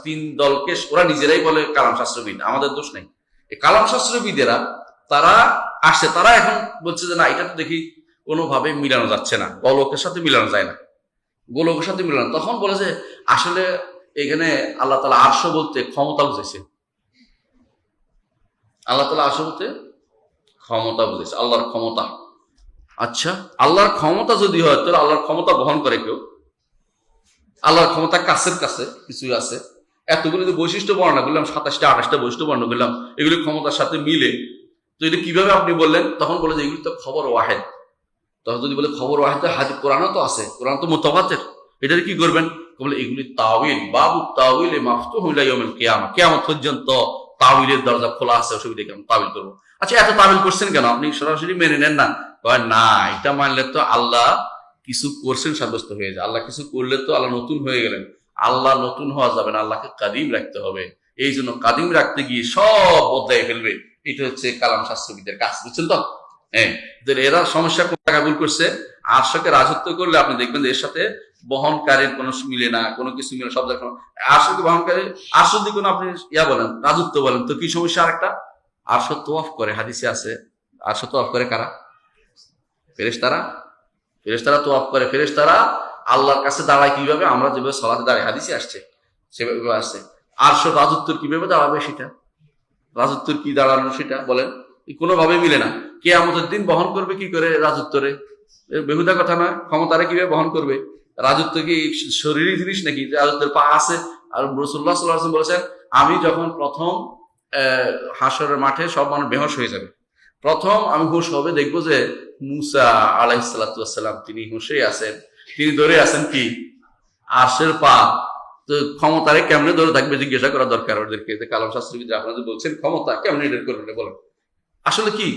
তিন দলকে ওরা নিজেরাই বলে কালাম শাস্ত্রবিদ, আমাদের দোষ নাই। এই কালাম শাস্ত্রবিদেরা তারা আসছে, তারা এখন বলছে যে না, এটা তো দেখি কোনোভাবে মিলানো যাচ্ছে না, গোলকের সাথে মিলানো যায় না, গোলকের সাথে মিলানো। তখন বলে যে আসলে এখানে আল্লাহ তাআলা আরশ বলতে ক্ষমতা বুঝেছে, আল্লাহ তাআলা আরশ বলতে ক্ষমতা বুঝেছে, আল্লাহর ক্ষমতা। আচ্ছা, আল্লাহর ক্ষমতা যদি হয়, তাহলে আল্লাহর ক্ষমতা বহন করে কেউ? আল্লাহর ক্ষমতা কাছের কাছে কিছু আছে, এতগুলো যে বৈশিষ্ট্য বর্ণনা করলাম, 27টা 28টা বৈশিষ্ট্য বর্ণনা করলাম, এগুলি ক্ষমতার সাথে মিলে, তো এটা কিভাবে আপনি বললেন? তখন বলে যে এগুলি তো খবর ওয়াহেদ। তখন যদি বলে খবর ওয়াহেদ, হাদিস কোরআনও তো আছে, কোরআন তো মুতাওয়াতির, এটার কি করবেন? বলে এগুলি তাওয়িল, বাবু তাওয়িল মাফতুহ ইলা ইয়াউমিল কিয়ামা, কিয়ামত পর্যন্ত তাওয়িলের দরজা খোলা আছে, অসুবিধা কেন, তাওয়িল করবো। আচ্ছা, এত তাওয়িল করছেন কেন? আপনি সরাসরি মেনে নেন না? না, এটা মানলে তো আল্লাহ কিছু করছেন সাব্যস্ত হয়ে যায়, আল্লাহ কিছু করলে তো আল্লাহ নতুন হয়ে গেলেন, আল্লাহ নতুন হওয়া যাবে না, আল্লাহকে কাদিম রাখতে হবে। এই জন্য কাদিম রাখতে গিয়ে সব বদলাই ফেলবে, এটা হচ্ছে কালাম শাস্ত্রবিদের কাজ, বুঝছেন তো? হ্যাঁ, এরা সমস্যা কোন জায়গায় ভুল করছে? আরশকে রাজত্ব করলে আপনি দেখবেন যে এর সাথে বহনকারীর কোনো মিলে না, কোনো কিছু মিলে, সব জায়গায় আরশকে বহনকারী, আরশ যদি কোনো আপনি বলেন, রাজত্ব বলেন, তো কি সমস্যা? আরেকটা, আরশ তোয়াফ করে, হাদিসে আছে, আরশ তোয়াফ করে কারা? ফেরেশতারা তোয়াফ করে। ফেরেশতারা আল্লাহর কাছে দাঁড়ায় কিভাবে? আমরা যেভাবে সালাতে দাঁড়াই, হাদিসে আসছে সেভাবে আসছে। আরশ রাজত্বর কিভাবে দাঁড়াবে সেটা, রাজত্বর কি দাঁড়ানো সেটা বলেন, কোনোভাবে মিলে না। কিয়ামতের দিন বহন করবে কি করে রাজত্বরে? বেহুদা কথা নয়। ক্ষমতারে কিভাবে বহন করবে? রাজত্ব কি শরীরী জিনিস নাকি? রাজত্বের পা আছে। আর রাসূলুল্লাহ সাল্লাল্লাহু আলাইহি ওয়াসাল্লাম বলেছেন, আমি যখন প্রথম হাশরের মাঠে সব মানুষ বেহুশ হয়ে যাবে, প্রথম আমি হুঁশ হবে, দেখবো যে মুসা আলাইহিস সালাতু ওয়াস সালাম তিনি হুঁশে আছেন, তিনি ধরে আছেন কি? আরশের পা। তো ক্ষমতারে কেমনে ধরে থাকবে জিজ্ঞাসা করা দরকার ওদেরকে, যে কালাম শাস্ত্রবিদ আপনারা যে বলছেন ক্ষমতা কেমনে এটা করবেন বলেন। আসলে কি,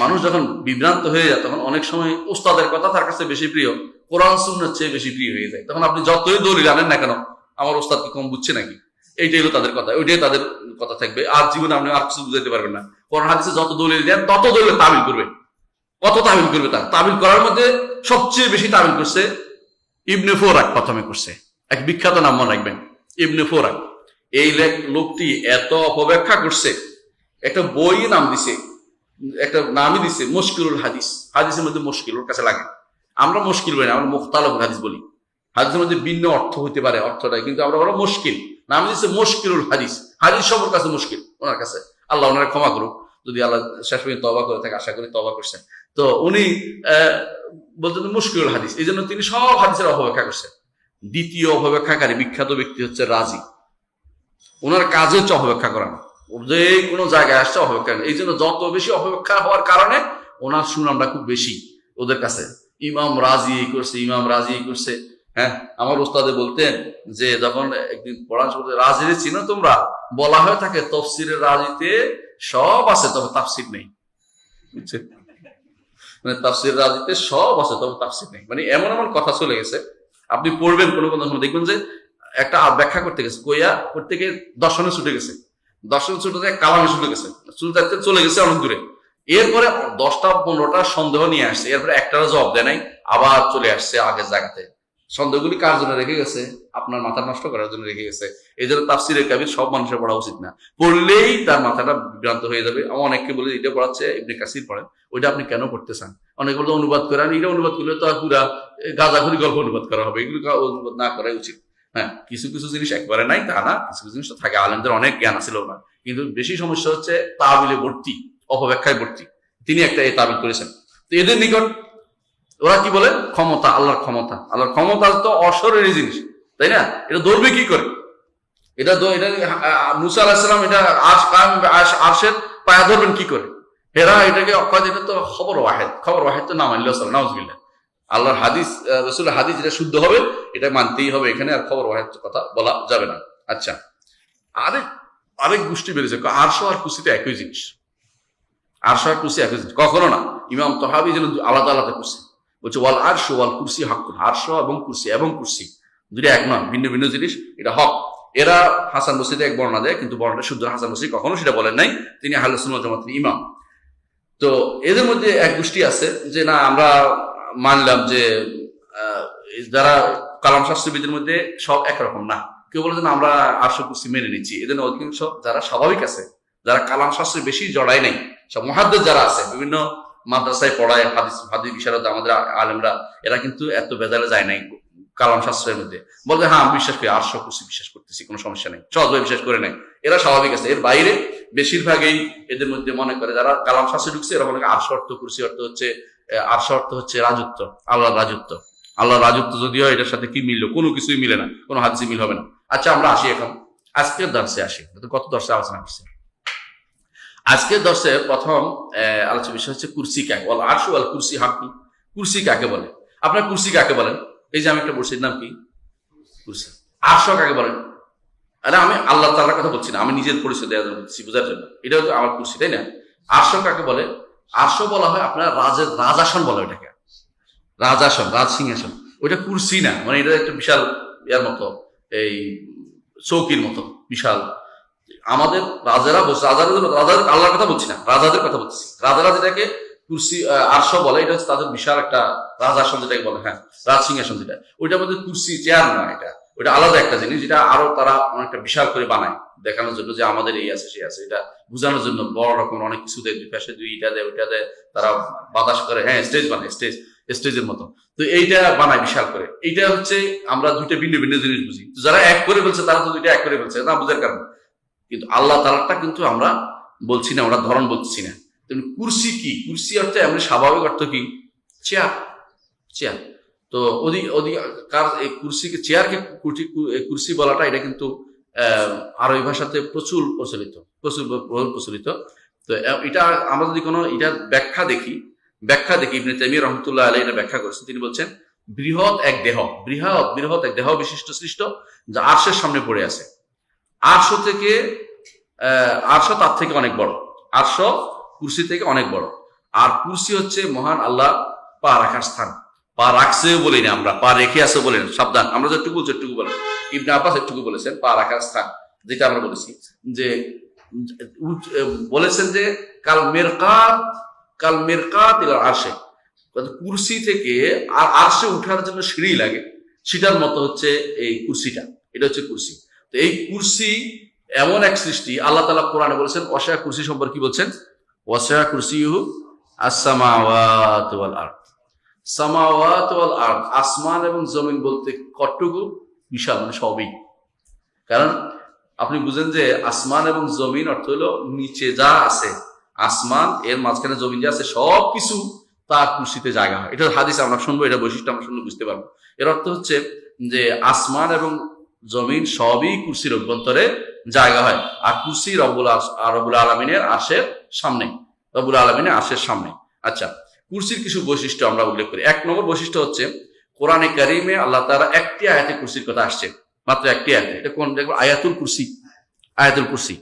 মানুষ যখন বিভ্রান্ত হয়ে যায়, তখন অনেক সময় উস্তাদের কথা তার কাছে বেশি প্রিয়, কোরআন সুন্নাহর চেয়ে বেশি প্রিয় হয়ে যায়। তখন আপনি যতই দলিল আনেন না কেন, আমার উস্তাদ কি কম বুঝছে নাকি? এইটাই হলো তাদের কথা, ওইটাই তাদের কথা থাকবে। আর জীবনে আপনি আর কিছু বুঝাইতে পারবেন না। কোরআন হাদিসে যত দলিল দেন, তত দলিল তাবিল করবে, কত তাবিল করবে? তার তাবিল করার মধ্যে সবচেয়ে বেশি তাবিল করছে ইবনে ফোরাক, প্রথমে করছে। এক বিখ্যাত নাম মনে রাখবেন, ইবনে ফোরাক। এই লোকটি এত অপব্যাখ্যা করছে, একটা বই নাম দিছে, একটা নামই দিছে মুশকিলুল হাদিস। হাদিসের মধ্যে মুশকিল ওর কাছে লাগে। আমরা মুশকিল বলি না, আমরা মুখতালাফ হাদিস বলি। হাদিসের মধ্যে ভিন্ন অর্থ হইতে পারে, অর্থটাই কিন্তু আমরা বলো মুশকিল। নাম দিচ্ছে মুশকিলুল হাদিস। হাদিস সবার কাছে মুশকিল ওনার কাছে। আল্লাহ ওনারা ক্ষমা করুক, যদি আল্লাহ শেষ পর্যন্ত তওবা করে থাকে, আশা করি তওবা করছেন। তো উনি বলতেন মুশকিলুল হাদিস, এই জন্য তিনি সব হাদিসের অপব্যাখ্যা করছেন। দ্বিতীয় অপব্যাখ্যাকারী বিখ্যাত ব্যক্তি হচ্ছে রাজি। ওনার কাজ হচ্ছে অপব্যাখ্যা করানো, যে কোনো জায়গায় আসছে অপব্যাখ্যা। এই জন্য যত বেশি অপব্যাখ্যা হওয়ার কারণে ওনার সুনামটা খুব বেশি ওদের কাছে। ইমাম রাজি এই করছে, ইমাম রাজি এই করছে। হ্যাঁ, আমার উস্তাদে বলতেন যে যখন একদিন পড়ান শুরু, রাজিরে চিনো তোমরা? বলা হয়ে থাকে তফসিরের রাজিতে সব আছে, তবে তাফসির নেই। বুঝছেন? মানে তাফসির রাজিতে সব আছে, তবে তাফসির নেই। মানে এমন এমন কথা চলে গেছে, আপনি পড়বেন কোনো কোনো সময় দেখবেন যে একটা ব্যাখ্যা করতে গেছে, কইয়া করতে গিয়ে দর্শনে ছুটে গেছে, দর্শনে ছুটে যায় কালামে ছুটে গেছে, চলে গেছে অনেক দূরে। এরপরে 10টা 15টা সন্দেহ নিয়ে আসছে, এরপরে একটারও জবাব দেয় নাই, আবার চলে আসছে আগের জায়গাতে। সন্দেহগুলি কার জন্য রেখে গেছে? আপনার মাথা নষ্ট করার জন্য রেখে গেছে। এই জন্য তাফসিরের কাবির সব মানুষের পড়া উচিত না, পড়লেই তার মাথাটা বিভ্রান্ত হয়ে যাবে। আমি অনেককে বলে এটা পড়াচ্ছে ইবনে কাসির পড়েন, ওইটা আপনি কেন পড়তে চান? অনেকে বলতে অনুবাদ করেন, এটা অনুবাদ করলে তো পুরা গাঁজাখুরি গল্প অনুবাদ করা হবে, এগুলো অনুবাদ না করাই উচিত। হ্যাঁ, কিছু কিছু জিনিস একবারে নাই তা না, কিছু কিছু জিনিস তো থাকে। আলেমদের অনেক জ্ঞান ছিল না, কিন্তু বেশি সমস্যা হচ্ছে তাবিলে ভর্তি, অপব্যাখ্যায় ভর্তি। তিনি একটা এই তাবিল করেছেন। তো এদের নিকট ওরা কি বলে? ক্ষমতা, আল্লাহর ক্ষমতা। আল্লাহর ক্ষমতা তো অশরীরী জিনিস, তাই না? এটা ধরবে কি করে? এটা মুসা আলাইহিস সালাম এটা আরশের পায়া ধরবেন কি করে? এরা এটাকে এটা তো খবর ওয়াহিদ, খবর ওয়াহিদ তো না মানলে নাউজুবিল্লাহ। আল্লাহর হাদিস, রাসূলের হাদিস যেটা শুদ্ধ হবে এটা মানতেই হবে, এখানে আর খবর ওয়াহিদ কথা বলা যাবে না। আচ্ছা, আরেক গোষ্ঠী বেরিয়েছে, আরশ আর কুরসিতে একই জিনিস। আরশ আর কুরসি একই জিনিস, কখনো না। ইমাম তাহাবী যেন আলাদা আলাদা করছে, বলছে ওয়াল আরশ ওয়াল কুরসি হাক্কুন। আরশ এবং কুরসি দুটো এক নয়, ভিন্ন ভিন্ন জিনিস, এটা হক। এরা হাসান বসরিতে এক বর্ণনা দেয়, কিন্তু বর্ণনা শুদ্ধ হাসান বসরি কখনো সেটা বলেন নাই। তিনি আহলে সুন্নাত ওয়াল জামাতের ইমাম। তো এদের মধ্যে এক গোষ্ঠী আছে যে না, আমরা মানলাম যে যারা কালাম শাস্ত্রবিদের মধ্যে সব একরকম না। কেউ বলে যে আমরা আরশ কুরসি মেনে নিচ্ছি। এদের অধিকাংশ যারা স্বাভাবিক আছে, যারা কালাম শাস্ত্রে বেশি জড়ায় নাই, সব মুহাদ্দিস যারা আছে, বিভিন্ন মাদ্রাসায় পড়ায়, হাদিস বিশারদ আমাদের আলেমরা, এরা কিন্তু এত বেজালে যায় নাই কালাম শাস্ত্রের মধ্যে। বলতে হ্যাঁ আমি বিশ্বাস করি, আরশ কুরসি বিশ্বাস করতেছি, কোনো সমস্যা নেই, সহজভাবে বিশ্বাস করে নাই। এরা স্বাভাবিক আছে। এর বাইরে বেশিরভাগই এদের মধ্যে মনে করে, যারা কালাম শাস্ত্রে ঢুকছে, এরা মনে করে আরশ অর্থ, কুরসি অর্থ হচ্ছে, আরশ অর্থ হচ্ছে রাজত্ব, আল্লাহর রাজত্ব। আল্লাহর রাজত্ব যদিও এটার সাথে কি মিলল? কোনো কিছুই মিলে না, কোনো হাদিসে মিল হবে না। আচ্ছা, আমরা আসি এখন আজকের দর্শে আসি। কত দর্শে আলোচনা করছে? আজকের দর্শে প্রথম আলোচ্য বিষয় হচ্ছে কুরসি কাকে বলে। আরশ ওয়াল কুরসি হাক্কুন। কুরসি কাকে বলে? আপনার কুরসি কাকে বলেন? এই যে আমি একটা বলছি, নাম কি? কুরসি। আরশ কাকে বলেন? আরে আমি আল্লাহ তাআলার কথা বলছি না, আমি নিজের পরিচয় দেওয়ার জন্য বলছি, বোঝার জন্য। এটা হচ্ছে আমার কুরসি, তাই না? আরশ কাকে বলে? আরশ বলা হয় আপনার রাজাসন বলে ওইটাকে, রাজাসন, রাজ সিংহাসন। ওইটা কুরসি না, মানে এটা একটা বিশাল ইয়ার মতো, এই চৌকির মতো বিশাল। আমাদের রাজারা বলছে, রাজাদের আল্লাহর কথা বলছি না, রাজাদের কথা বলছি। রাজারা যেটাকে কুরসি আরশ বলে, এটা হচ্ছে তাদের বিশাল একটা রাজাসন, যেটাকে বলে, হ্যাঁ রাজ সিংহাসন যেটা। ওইটার মধ্যে কুরসি, চেয়ার না, এটা ওইটা আলাদা একটা জিনিস, যেটা আরো তারা অনেকটা বিশাল করে বানায় দেখানোর জন্য যে আমাদের এই আছে সে আছে, এটা বোঝানোর জন্য বড় রকম অনেক কিছু দেয়, দুই পাশে দুইটা দেয়, ওইটা দেয়, তারা বাতাস করে, হ্যাঁ স্টেজ বানায়, স্টেজের মতো। তো এইটা বানায় বিশাল করে। এইটা হচ্ছে আমরা দুইটা ভিন্ন ভিন্ন জিনিস বুঝি। যারা এক করে ফেলছে তারা তো দুইটা এক করে ফেলছে না, বুঝার কারণ। কিন্তু আল্লাহ তাআলাটা কিন্তু আমরা বলছি না, ওরা ধরন বলছি না। কুরসি কি? কুরসি অর্থে এমনি স্বাভাবিক অর্থ কি? Chair, chair. তো কার এই কুরসিকে, চেয়ারকে কুরসি বলাটা, এটা কিন্তু আরবি ভাষাতে প্রচুর প্রচলিত। তো এটা আমরা যদি কোনো এটা ব্যাখ্যা দেখি ইবনে তাইমিয়া রাহমাতুল্লাহ আলাইহি এটা ব্যাখ্যা করেছেন। তিনি বলছেন বৃহৎ এক দেহ বিশিষ্ট সৃষ্ট, যা আরশের সামনে পড়ে আছে। আরশ তার থেকে অনেক বড়, আরশ কুরসি থেকে অনেক বড়। আর কুরসি হচ্ছে মহান আল্লাহ পা রাখার স্থান। পা রাখছেও বলি না আমরা, পা রেখে আছে বলি না, সাবধান। আমরা যেটুকু বলছি এটুকু বলেন। ইবনে আব্বাস এটুকু বলেছেন, পা রাখার স্থান, যেটা আমরা বলেছি যে বলেছেন যে কাল মেরকাত কাল মিরকাত ইলা আরশে, কুরসি থেকে আর আরশে উঠার জন্য সিঁড়ি লাগে, সেটার মতো হচ্ছে এই কুরসিটা। এটা হচ্ছে কুরসি। তো এই কুরসি এমন এক সৃষ্টি, আল্লাহ তাআলা কোরআনে বলেছেন, ওয়াসি'a কুরসি সম্পর্কে কি বলছেন? ওয়াসি'a কুরসিয়ুহু আস-সামাওয়াতি ওয়াল আরদ। সামাওয়াত ওয়াল আরদ, আসমান এবং জমিন বলতে কতটুকু? বিশাল, মানে সবই। কারণ আপনি বুঝেন যে আসমান এবং জমিন অর্থ হলো নিচে যা আছে, আসমান এর মাঝখানে জমিন যা আছে সবকিছু তার কুরসিতে জায়গা হয়। এটা হাদিস আমরা শুনবো, এটা বৈশিষ্ট্য আমরা শুনলে বুঝতে পারবো। এর অর্থ হচ্ছে যে আসমান এবং জমিন সবই কুরসির অভ্যন্তরে জায়গা হয়, আর কুরসি রব্বুল আলামিনের আরশের সামনে, রব্বুল আলামিনের আরশের সামনে। আচ্ছা, কুরসির কিছু বৈশিষ্ট্য আমরা উল্লেখ করি। 1 নম্বর বৈশিষ্ট্য হচ্ছে কোরআনে কারিমে আল্লাহ তাআলা একটি আয়াতে কুরসির কথা আসছে, মাত্র একটি আয়াতে। এটা কোন? দেখবো আয়াতুল কুরসি। আয়াতুল কুরসি,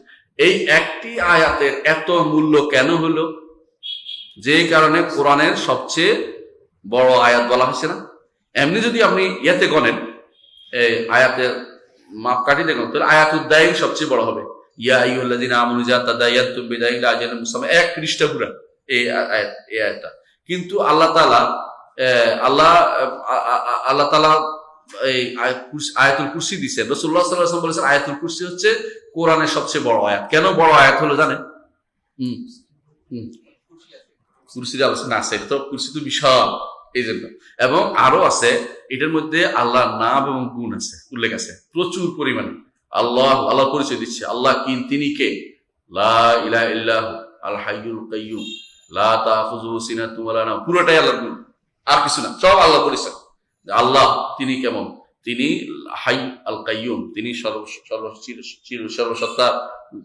এই একটি আয়াতের এত মূল্য কেন হলো? যে কারণে কোরআনের সবচেয়ে বড় আয়াত বলা হয়েছে না? এমনি যদি আপনি ইয়াতে গণেন, এই আয়াতের মাপকাঠি দেখুন, তাহলে আয়াতুদ দাইন সবচেয়ে বড় হবে। ইয়া আইয়ুহাল্লাযীনা আমানু ইযা তাদায়ানতুম বিদাইন ইলা আজালিন মুসাম্মা, 1 পৃষ্ঠা পুরা এই আয়াতটা। কিন্তু আল্লাহ তাআলা এই আয়াতুল কুরসি দিয়েছেন। রাসূলুল্লাহ সাল্লাল্লাহু আলাইহি ওয়াসাল্লাম বলেছেন আয়াতুল কুরসি হচ্ছে কোরআনের সবচেয়ে বড় আয়াত। কেন বড় আয়াত হলো জানেন? কুরসির আলোচনা আছে, তো কুরসি তো বিশাল, এই জন্য। এবং আরো আছে, এটার মধ্যে আল্লাহর নাম এবং গুণ আছে, উল্লেখ আছে প্রচুর পরিমাণে। আল্লাহ পরিচয় দিচ্ছে। আল্লাহ তিনি কে? লা ইলাহা ইল্লাহু আল হাইয়ুল কাইয়্যুম লা তাখুযুহু সিনাতুন ওয়া লা নাওম, পুরোটাই আল্লাহর গুণ, আর কিছু না, সব আল্লাহ পরিচয়। আল্লাহ তিনি কেমন? তিনি হাই আল কাইয়্যুম, তিনি সর্বসত্তা,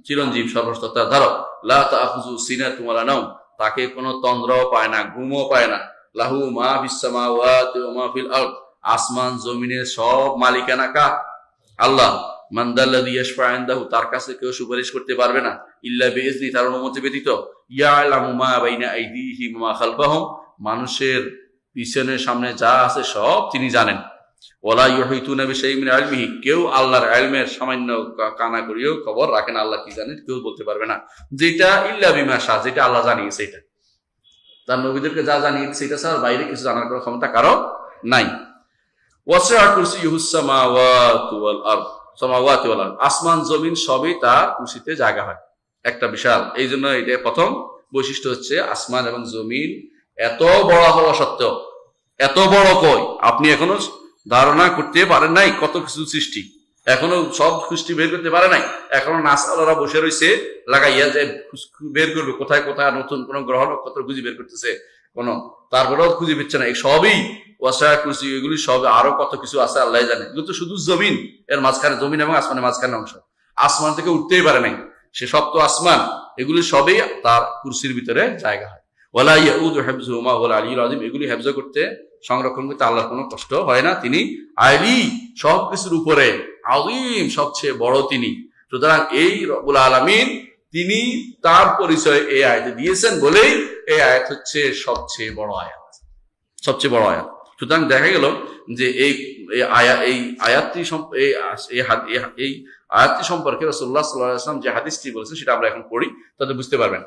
চিরঞ্জীব, সর্বসত্তা ধারক। লা তাখুযুহু সিনাতুন ওয়া লা নাওম, তাকে কোনো তন্দ্রাও পায় না, ঘুমও পায় না। লাহু মা ফিস সামাওয়াতি ওয়া মা ফিল আরদ, আসমান জমিনের সব মালিকানা কার? আল্লাহ। মান যাল্লাযী ইয়াশফা'ু ইনদাহু, তার কাছে কেউ সুপারিশ করতে পারবে না ইল্লা বিইজনি, তার অনুমতি ব্যতীত। ইয়ালামু মা বাইনা আইদিহিম ওয়া মা খালফাহুম, মানুষের পিছনে সামনে যা আছে সব তিনি জানেন। ওয়ালা ইউহিতুনা বিশাইইন মিন ইলমিহি, কেউ আল্লাহর ইলমের সামান্য কানা করিও খবর রাখেন আল্লাহ কি জানেন কেউ বলতে পারবে না। যেটা ইল্লা বিমা শাআ, যেটা আল্লাহ জানিয়েছে, এটা তার নবীদেরকে যা জানিয়েছে সেটা ছাড়া বাইরে কিছু জানার কোনো ক্ষমতা কারো নাই। ওয়াসি'a কুরসিয়ুহুস সামাওয়াতি ওয়াল আরদ, সামাওয়াতি ওয়াল আরদ, আসমান জমিন সবই তার কুরসিতে জায়গা হয়, একটা বিশাল। এই জন্য এটা প্রথম বৈশিষ্ট্য হচ্ছে আসমান এবং জমিন এত বড় হওয়া সত্ত্বেও, এত বড় কই আপনি এখনো ধারণা করতে পারেন নাই, কত কিছু সৃষ্টি এখনো সব সৃষ্টি বের করতে পারে নাই। এখনো নাসারা বসে রয়েছে লাগাইয়া যে বের করবে কোথায় কোথায় নতুন কোন গ্রহ নক্ষত্র খুঁজে বের করতেছে কোন, তারপরেও খুঁজে পেচ্ছে না। এই সবই ওয়াসি'a কুরসি, এগুলি সব আরো কত কিছু আছে আল্লাহ জানে। এগুলো তো শুধু জমিন, এর মাঝখানে, জমিন এবং আসমানের মাঝখানে অংশ, আসমান থেকে উঠতেই পারে নাই, সে সব তো আসমান, এগুলি সবই তার কুরসির ভিতরে জায়গা হয়। ওয়ালা ইয়াউদু হিফযুহুমা ওয়াল আলিয়্যুল আযীম, এগুলি হেফজ করতে, সংরক্ষণ করতে আল্লাহর কোনো কষ্ট হয় না। তিনি আলী, সবকিছুর উপরে, আযীম, সবচেয়ে বড় তিনি। সুতরাং এই রব্বুল আলামিন তিনি তার পরিচয় এই আয়াতে দিয়েছেন বলেই এই আয়াত হচ্ছে সবচেয়ে বড় আয়াত, সবচেয়ে বড় আয়াত। সুতরাং দেখা গেল যে এই আয়াতটি সম্পর্কে রাসূলুল্লাহ সাল্লাল্লাহু আলাইহি ওয়াসাল্লাম যে হাদিসটি বলেছেন সেটা আমরা এখন পড়ি, তাতে বুঝতে পারবেন।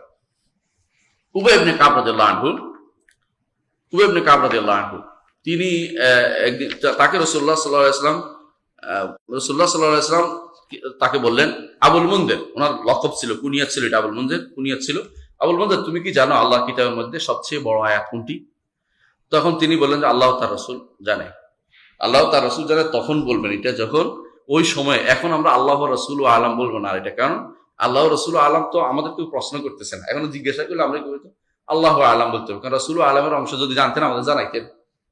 উবাই ইবনে কাব রাদিয়াল্লাহু আনহু, তিনি একদিন তাকে রাসূলুল্লাহ সাল্লাল্লাহু আলাইহি ওয়াসাল্লাম তাকে বললেন, আবুল মুনজির, ওনার লকব ছিল, কুনিয়াত ছিল, এটা আবুল মুনজির কুনিয়াত ছিল। আবুল মুনজির, তুমি কি জানো আল্লাহ কিতাবের মধ্যে সবচেয়ে বড় আয়াত কোনটি? তখন তিনি বললেন যে আল্লাহ তার রাসূল জানে, আল্লাহ তার রাসূল জানে। তখন বলবেন এটা যখন ওই সময়, এখন আমরা আল্লাহ রাসূল ও আলাম বলবো না, এটা কারণ আল্লাহ রাসূল আলাম তো আমাদের কেউ প্রশ্ন করতেছে না, এখন জিজ্ঞাসা করলে আমরা কি বলতো? আল্লাহ আলাম বলতে হবে, কারণ রাসূল আলামের অংশ যদি জানতেন আমাদের জানাইতেন।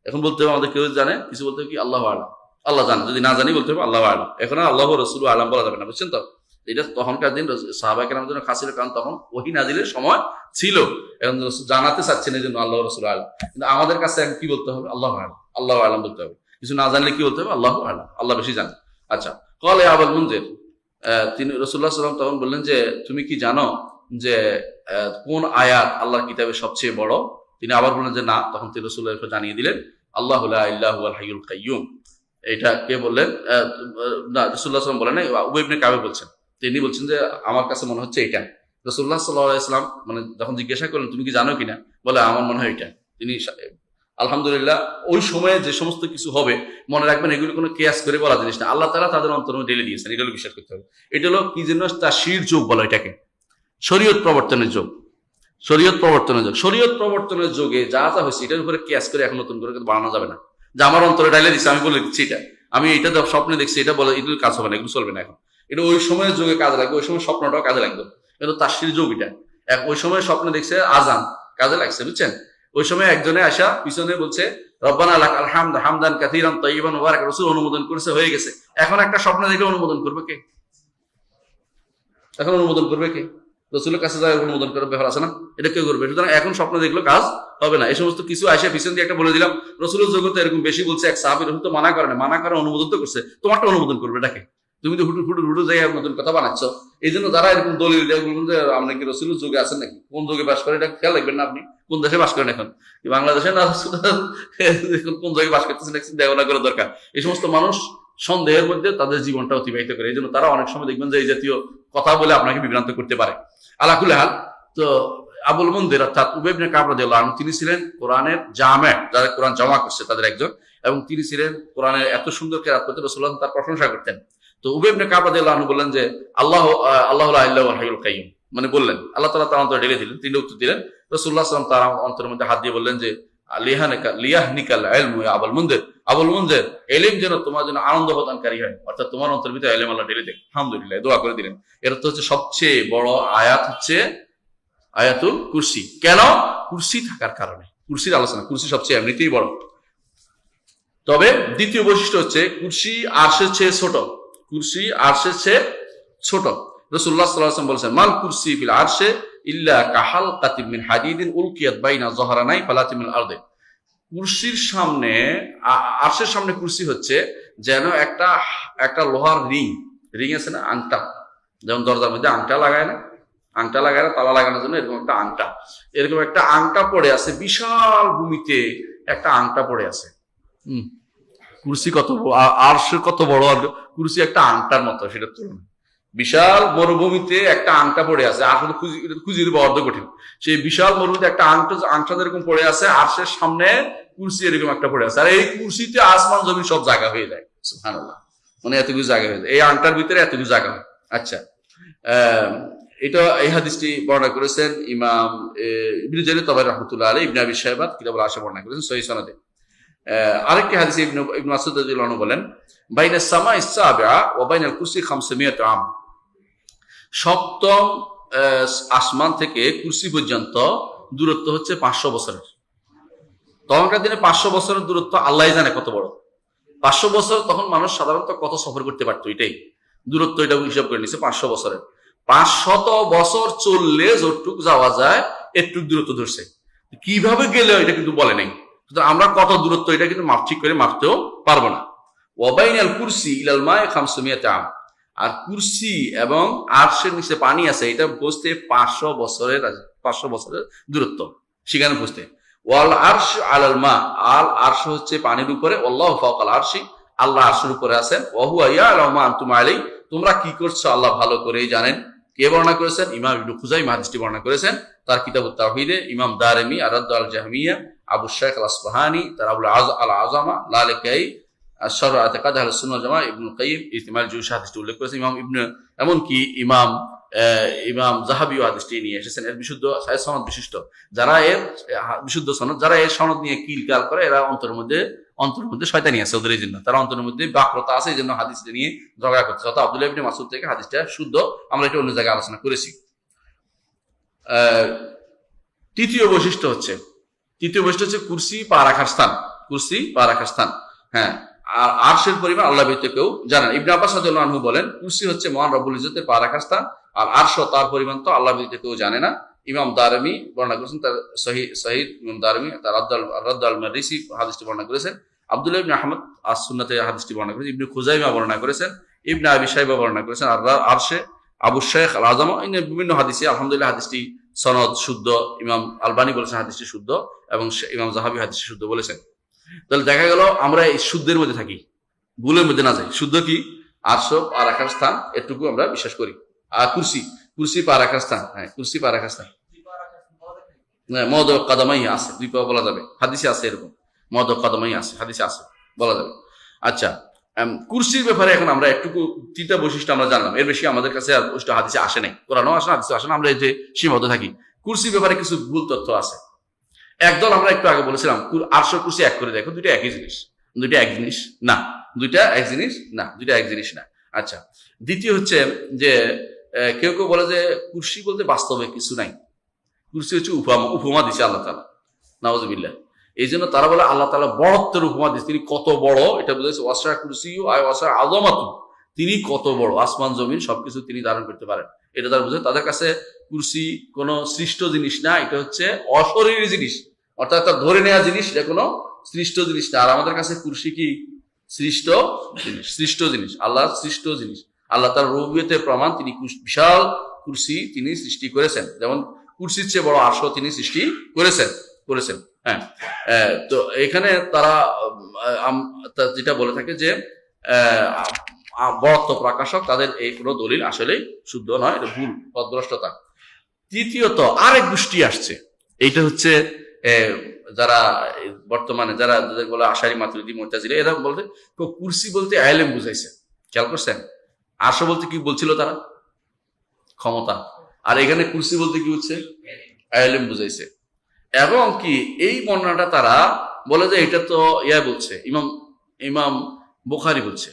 এখন বলতে হবে আমাদের কেউ জানে কিছু, বলতে হবে কি আল্লাহ আলাম, আল্লাহ জানে, যদি না জানি বলতে হবে আল্লাহ আলাম। এখন আল্লাহ রাসূল আলাম বলা যাবে না, বুঝছেন তো? এটা তখনকার দিন সাহাবায়ে কেরামের জন্য খাস ছিল, কারণ তখন ওহী নাজিলের সময় ছিল, এখন জানাতে চাচ্ছেন এই জন্য আল্লাহ রাসূল আলাম। কিন্তু আমাদের কাছে কি বলতে হবে? আল্লাহ আলাম, আল্লাহ আলাম বলতে হবে। কিছু না জানলে কি বলতে হবে? আল্লাহ আলাম, আল্লাহ বেশি জানে। আচ্ছা, ক্বালা ইয়া আবুল মুনজির, তিনি রাসূলুল্লাহ সাল্লাল্লাহু আলাইহি ওয়াসাল্লাম তখন বললেন যে তুমি কি জানো যে কোন আয়াত আল্লাহর কিতাবে সবচেয়ে বড়? তিনি আবার বললেন যে না। তখন তিনি রাসূলুল্লাহকে জানিয়ে দিলেন আল্লাহু লা ইলাহা ইল্লাল হাইয়ুল কাইয়্যুম। এটা কে বললেন? না, রাসূলুল্লাহ সাল্লাল্লাহু আলাইহি ওয়াসাল্লাম বলেন নাই, উবাই ইবনে কাব বলছেন। তিনি বলছেন যে আমার কাছে মনে হচ্ছে এটা। রাসূলুল্লাহ সাল্লাল্লাহু আলাইহি ওয়াসাল্লাম মানে যখন জিজ্ঞাসা করলেন তুমি কি জানো কিনা, বলে আমার মনে হয় এটা। তিনি আলহামদুলিল্লাহ ওই সময়ে যে সমস্ত কিছু হবে মনে রাখবেন এগুলো কোনো কেয়াস করে বলা জিনিস না, আল্লাহ তাআলা তাদের অন্তরে ঢেলে দিয়েছেন, এটা হলো বিশ্বাস করতে হবে। এটা হলো কি জন্য তাশরীর যুগ বলা, এটাকে শরীয়ত প্রবর্তনের যুগ। শরীয়ত প্রবর্তনের যুগে যা যা হয়েছে এটার উপরে কেয়াস করে এখন নতুন করে বানানো যাবে না, যে আমার অন্তরে ঢেলে দিচ্ছে আমি বলে দিচ্ছি এটা, আমি এটা স্বপ্নে দেখছি এটা বলে এগুলো কাজ হবে না, এগুলো চলবে না। এখন এটা ওই সময়ের যুগে কাজে লাগবে, ওই সময় স্বপ্নটাও কাজে লাগবে। এটা তাশরীর যুগ এটা। ওই সময় স্বপ্নে দেখছে আজান কাজে লাগছে, বুঝছেন? ওই সময় একজনে আসা পিছনে বলছে রব্বানা লাকাল হামদ হামদান কাসীরান তাইয়িবান মুবারাক, রাসূল অনুমোদন করেছে, হয়ে গেছে। এখন একটা স্বপ্ন দেখলে অনুমোদন করবে কে? এখন অনুমোদন করবে কে? রাসূলের কাছে যায় অনুমোদন করার ব্যাপার আছে না, এটা কেউ করবে? সুতরাং এখন স্বপ্ন দেখলো কাজ হবে না। এই সমস্ত কিছু আসে পিছন দিয়ে একটা বলে দিলাম, রাসূলের জগতে এরকম বেশি বলছে, এক সাহাবী রাসূল তো মানা করে না, মানা করে অনুমোদন তো করছে, তোমারটা অনুমোদন করবে এটাকে? তুমি তো হুটু যাই নতুন কথা বানাচ্ছ। এই জন্য যারা এরকম দলিল দেয় বলুন যে আপনি কি রাসূলের যুগে আছেন নাকি, কোন যুগে বাস করে এটা খেয়াল রাখবেন না। আপনি কোন দেশে বাস করেন এখন, বাংলাদেশে না কোন জায়গায় বাস করতেছেন দেওয়া করা দরকার। এই সমস্ত মানুষ সন্দেহের মধ্যে তাদের জীবনটা অতিবাহিত করে, এই জন্য তারা অনেক সময় দেখবেন যে এই জাতীয় কথা বলে আপনাকে বিভ্রান্ত করতে পারে। আলা কুলি হাল, তো আবুল মুনদির অর্থাৎ উবাই ইবনে কাব রাদিয়াল্লাহু আনহু তিনি ছিলেন কোরআনের জামে, যারা কোরআন জমা করছে তাদের একজন, এবং তিনি ছিলেন কোরআনের এত সুন্দর কেরাত করতে রাসূলুল্লাহ তার প্রশংসা করতেন। তো উবাই ইবনে কাব রাদিয়াল্লাহু আনহু বললেন যে আল্লাহু লা ইলাহা ইল্লা হুয়াল হাইয়ুল কাইয়্যুম, মানে বললেন আল্লাহ তাআলা তার অন্তরে ঢেলে দিলেন, তিনি উত্তর দিলেন। রাসূলুল্লাহ সাল্লাল্লাহু আলাইহি ওয়াসাল্লাম তার অন্তরের মধ্যে হাত দিয়ে বললেন যে লিয়াহনিকাল ইলমু ইয়া আবুল মুনজির, ইলম যেন তোমার জন্য আনন্দ প্রদানকারী হয়, অর্থাৎ তোমার অন্তরের ভিতরে ইলম আল্লাহ ঢেলে দেন। আলহামদুলিল্লাহ, দোয়া করে দিলেন। এর তো হচ্ছে সবচেয়ে বড় আয়াত হচ্ছে আয়াতুল কুরসি। কেন? কুরসি থাকার কারণে, কুরসির আলোচনা, কুরসি সবচেয়ে এমনিতেই বড়। তবে দ্বিতীয় বৈশিষ্ট্য হচ্ছে কুরসি আরশের চেয়ে ছোট, কুরসি আরশের চেয়ে ছোট। রাসূলুল্লাহ সাল্লাল্লাহু আলাইহি ওয়াসাল্লাম বলেছেন মাল কুরসি ফিল আরশে ইল্লা কাহালকাতিন মিন হাদিদিন উলকিয়াত বাইনা যহরানাই ফালাতিমিল আরদে। কুরসির সামনে, আরশের সামনে কুরসি হচ্ছে যেন একটা লোহার রিং আছে না, আংটা, যেমন দরজার মধ্যে আংটা লাগায় না, তালা লাগানোর জন্য এরকম একটা আংটা পড়ে আছে, বিশাল ভূমিতে একটা আংটা পড়ে আছে। কুরসি কত, আরশ কত বড়, কুরসি একটা আংটার মতো, সেটা তুলনা। বিশাল মরুভূমিতে একটা আংটা পড়ে আছে, আসলে খুঁজে দেবো অর্ধ কঠিন। সেই বিশাল মরুভূমিতে একটা আংটা যেরকম পড়ে আছে, আরশের সামনে কুরসি এরকম একটা পড়ে আছে। আর এই কুরসিতে আসমান জমিন সব জায়গা হয়ে যায়, সুবহানাল্লাহ, মানে এতগুলো জায়গা হয়ে যায় এই আংটার ভিতরে, এতগুলো জায়গা হয়। আচ্ছা, এটা এই হাদিসটি বর্ণনা করেছেন ইমাম ইবনে জারীর তাবারী রাহমাতুল্লাহ আলাইহি, ইবনে আবি শাইবা কিতাবুল আশা বর্ণনা করেছেন সহিহ সনদে। আরেকটি হাদিসে ইবনে মাসউদ রাদিয়াল্লাহু আনহু বলেন বাইনাস সামাইস সাবিআ ওয়া বাইনাল কুরসি 500 আম, সপ্তম আসমান থেকে কুরসি পর্যন্ত দূরত্ব হচ্ছে 500 বছরের। তখনকার দিনে 500 বছরের দূরত্ব আল্লাহই জানে কত বড়। 500 বছর তখন মানুষ সাধারণত কত সফর করতে পারতো, এটাই দূরত্ব, এটা হিসাব করে নিছে 500 বছরের। 500 বছর চললে যতটুকু যাওয়া যায় একটু দূরত্ব ধরছে, কিভাবে গেলে এটা কিন্তু বলে নাই। আমরা কত দূরত্ব এটা কিন্তু ঠিক করে মাপতেও পারবো না। ওয়াবাইনাল কুরসি ইলাল মায়ে 500 আম, আর কুরসি এবং আরশের নিচে পানি আছে, এটা বুঝতে 500 বছরের দূরত্ব সেখানে বুঝতে। ওয়াল আরশ আলাল মা, আল আরশ হচ্ছে পানির উপরে, আল্লাহু ফাওকাল আরশি, আল্লাহ আরশের উপরে আছেন। ওয়া হুয়া ইয়ালামু মা আনতুম আলাইহি, তোমরা কি করছো আল্লাহ ভালো করেই জানেন। কে বর্ণনা করেছেন? ইমাম ইবনে খুজাইমা হাদিসটি বর্ণনা করেছেন তার কিতাবুত তাওহীদে, ইমাম দারিমি আর-রাদ্দ আল জাহমিয়া, আবু শাইখ আল আসবাহানি তার আবুল আযমা, লালিকাই আশ-শারহ আ'তিকাদ আহলুস সুন্নাহ ওয়াল জামাআহ, ইবনুল কাইয়্যিম ইজতিমাউল জুয়ুশ হাদিসটি উল্লেখ করেছেন। এমনকি ইমাম যাহাবিও হাদিসটি নিয়ে এসেছেন। এর বিশুদ্ধ সনদ বিশিষ্ট, যারা এর বিশুদ্ধ সনদ, যারা এর সনদ নিয়ে কিলকাল করে, এরা অন্তরের মধ্যে শয়তানি আছে ওদের, এই জন্য তারা অন্তরের মধ্যে বাক্রতা আছে, এই জন্য হাদিসটা নিয়ে ঝগড়া করছে। অর্থাৎ আব্দুল্লাহ ইবনে মাসউদ থেকে হাদিসটা শুদ্ধ, আমরা এটা অন্য জায়গায় আলোচনা করেছি। তৃতীয় বৈশিষ্ট্য হচ্ছে কুরসি পা রাখার স্থান। হ্যাঁ, আর আরশের পরিমাণ আল্লাহ ব্যতীত কেউ জানেন। ইবনে আব্বাস রাদিয়াল্লাহু আনহু বলেন কুরসি হচ্ছে মহান রব্বুল ইজ্জতের পা রাখার স্থান, আর আরশ তার পরিমাণ তো আল্লাহ ব্যতীত কেউ জানে না। ইমাম দারিমি বর্ণনা করেছেন তার সহিহ ইমাম দারিমি তার রাদ্দ আল মারিসি হাদিসটি বর্ণনা করেছেন। আব্দুল্লাহ ইবনে আহমদ আস-সুন্নাতে হাদিসটি বর্ণনা করেছেন। ইবনে খুজাইমা বর্ণনা করেছেন। ইবনে আবি শাইবা বর্ণনা করেছেন। আর আরশে আবু শাইখ আল আযমা, বিভিন্ন হাদিসে আলহামদুলিল্লাহ হাদিসটি সনদ শুদ্ধ। ইমাম আলবানী বলেছেন হাদিসটি শুদ্ধ, এবং ইমাম যাহাবি হাদিসটি শুদ্ধ বলেছেন। তাহলে দেখা গেল আমরা এই শুদ্ধের মধ্যে থাকি, ভুলের মধ্যে না যাই। শুদ্ধ কি? আরশ আর রাখার স্থান, এটুকু আমরা বিশ্বাস করি। আর কুরসি কুরসি পা রাখার স্থান, হ্যাঁ কুরসি পা রাখার স্থান। মদ কাদামাই আছে, দুই পা বলা যাবে, হাদিসে আছে এরকম, মদ কাদামাই আছে, হাদিসে আছে, বলা যাবে। আচ্ছা, কুরসির ব্যাপারে এখন আমরা একটু তিনটা বৈশিষ্ট্য আমরা জানলাম, এর বেশি আমাদের কাছে হাদিসে আসে নাই, কোরআনও আসে না, হাদিসে আসে না, আমরা এই যে সীমাবদ্ধ থাকি। কুরসির ব্যাপারে কিছু ভুল তথ্য আছে। একদল আমরা একটু আগে বলেছিলাম আরশ কুরসি এক করে দেখো, দুইটা একই জিনিস, দুইটা এক জিনিস না, দুইটা এক জিনিস না, দুইটা এক জিনিস না। আচ্ছা, দ্বিতীয় হচ্ছে যে কেউ কেউ বলে যে কুরসি বলতে বাস্তবে কিছু নাই, কুরসি হচ্ছে উপমা দিছে আল্লাহ তাআলা, নাউযুবিল্লাহ। এই জন্য তারা বলে আল্লাহ তাআলা বড়ত্বের উপমা দিচ্ছে, তিনি কত বড় এটা বুঝেছে, ওয়াসা কুরসি আয় ওয়াসা আযমাতু, তিনি কত বড়, আসমান জমিন সবকিছু তিনি ধারণ করতে পারেন, এটা তারা বুঝে। তাদের কাছে কুরসি কোনো সৃষ্ট জিনিস না, এটা হচ্ছে অশরীরী জিনিস, অর্থাৎ তার ধরে নেওয়া জিনিস, এটা কোনো সৃষ্ট জিনিস না। আর আমাদের কাছে কুরসি কি সৃষ্ট জিনিস, সৃষ্ট জিনিস, আল্লাহ সৃষ্ট জিনিস, আল্লাহ তার রুবুবিয়তের প্রমাণ, তিনি বিশাল কুরসি তিনি সৃষ্টি করেছেন, যেমন কুরসির চেয়ে বড় আরশ তিনি সৃষ্টি করেছেন। হ্যাঁ, তো এখানে তারা যেটা বলে থাকে যে বড়ত্ব প্রকাশক, তাদের এই কোনো দলিল আসলে শুদ্ধ নয়, এটা ভুল, পথভ্রষ্টতা। তৃতীয়ত আরেক গোষ্ঠী আসছে, এইটা হচ্ছে যারা বর্তমানে যাদের বলে আশারি মাতুরিদি মুতাজিলা, এরা বলতে কুরসি বলতে ইলম বুঝাইছে, খেয়াল করছেন? আরশ বলতে কি বলছিল তারা? ক্ষমতা। আর এখানে কুরসি বলতে কি হচ্ছে? ইলম বুঝাইছে। এবং কি এই বর্ণনাটা তারা বলে যে এটা তো বলছে ইমাম বুখারী বলছে,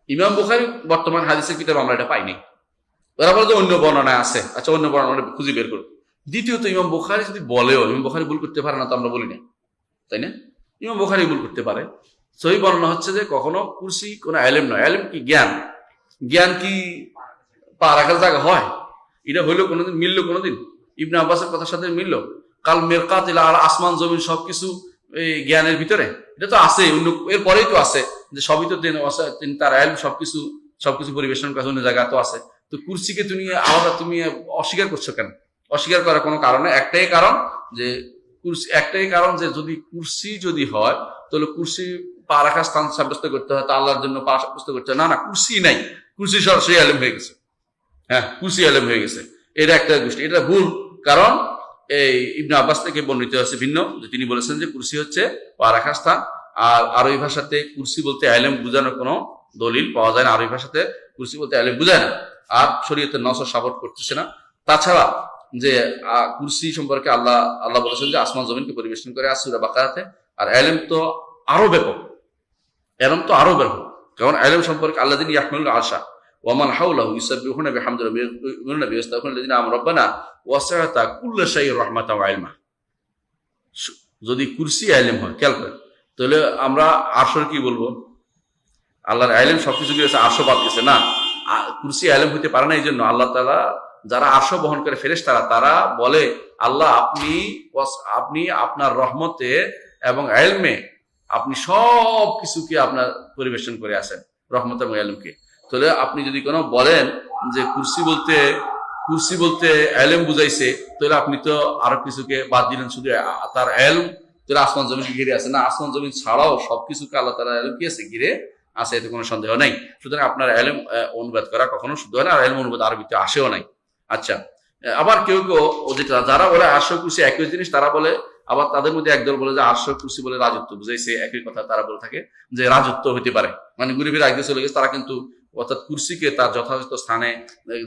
ইমাম বুখারী বর্তমান হাদিসের কিতাব আমরা এটা পাইনি, ওরা বলে যে অন্য বর্ণনায় আছে। আচ্ছা, অন্য বর্ণনা খুঁজে বের করো। দ্বিতীয়ত ইমাম বুখারী যদি বলেও, ইমাম বুখারী ভুল করতে পারে না তো আমরা বলি না, তাই না? ইমাম বুখারী ভুল করতে পারে। সহি বর্ণনা হচ্ছে যে কখনো কুরসি কোনো ইলম নয়, ইলম কি জ্ঞান, জ্ঞান কি পা রাখার জায়গা হয়? এটা হইলো কোনোদিন মিললো, কোনোদিন ইবনে আব্বাসের কথার সাথে মিললো? কাল মেরকাত আর আসমান জমিন সবকিছু এই জ্ঞানের ভিতরে, এটা তো আছে, অন্য এরপরেই তো আছে যে সবই তো তিনি তার ইলম, সবকিছু পরিবেশন করার অন্য জায়গা তো আছে। তো কুরসিকে তুমি আলাদা তুমি অস্বীকার করছো কেন? অস্বীকার করার কোনো কারণে একটাই কারণ যে যদি কুরসি যদি হয় তাহলে কুরসি পা রাখার স্থান সাব্যস্ত করতে হয়, তা আল্লাহর জন্য পা সাব্যস্ত করতে হয়। না, কুরসি নাই, কুরসি সরাসরি ইলম হয়ে গেছে। হ্যাঁ, কুরসি ইলম হয়ে গেছে, এটা একটা গোষ্ঠী, এটা ভুল। কারণ এই ইবনে আব্বাস থেকে বর্ণিত হচ্ছে ভিন্ন, যে তিনি বলেছেন যে কুরসি হচ্ছে পা রাখার স্থান। আর আরবি ভাষাতে কুরসি বলতে ইলম বোঝানোর কোনো দলিল পাওয়া যায় না, আরবি ভাষাতে কুরসি বলতে ইলম বোঝায় না, আর শরীয়তের নসর সাপোর্ট করতেছে না। তাছাড়া যে কুরসি সম্পর্কে আল্লাহ বলেছেন যে আসমান জমিনকে পরিবেশন করে সূরা বাকারাতে, আর ইলম তো আরো ব্যাপক, কারণ ইলম সম্পর্কে আল্লাযিনা ইয়াহমিলুল আরশা ওয়া মান হাওলাহু ইউসাব্বিহুনা বিহামদি রাব্বিহিম ওয়া ইউমিনুনা বিহি ওয়া ইয়াস্তাগফিরুনা লিল্লাযিনা আমানু রাব্বানা ওয়াসআতা কুল্লা শাইইন রাহমাতাও ওয়া ইলমা। যদি কুরসি ইলম হয়, খেয়াল করেন, তাহলে আমরা আরশের কি বলবো? আল্লাহর ইলম সবকিছু দিয়েছে, আরশ বাদ গেছে না, কুরসি ইলম হইতে পারে না। এই জন্য আল্লাহ তাআলা যারা আরশ বহন করে ফেরেশতারা, তারা বলে আল্লাহ আপনি আপনার রহমতে এবং ইলমে আপনি সব কিছুকে আপনার পরিবেশন করে আছেন, রহমত এবং ইলমকে। তাহলে আপনি যদি কোনো বলেন যে কুরসি বলতে ইলম বুঝাইছে, তাহলে আপনি তো আরো কিছুকে বাদ দিলেন, শুধু তার ইলম তাহলে আসমান জমিনকে ঘিরে আছে না, আসমান জমিন ছাড়াও সবকিছুকে আল্লাহ তাআলা ইলম কি আছে, ঘিরে আছে, এতে কোনো সন্দেহ নাই। সুতরাং আপনার ইলম অনুবাদ করা কখনো শুদ্ধ হয় না, আর ইলম অনুবাদ আরবিতে আসেও নাই। আচ্ছা, আবার কেউ যারা বলে আরশ কুরসি একই জিনিস, তারা বলে, আবার তাদের মধ্যে একদল বলে যে আরশ কুরসি বলে রাজত্ব বুঝাইছে, একই কথা তারা বলে থাকে যে রাজত্ব হইতে পারে, মানে ঘুরে ফিরে আগে চলে গেছে। তারা কিন্তু অর্থাৎ কুরসিকে তার যথাযথ স্থানে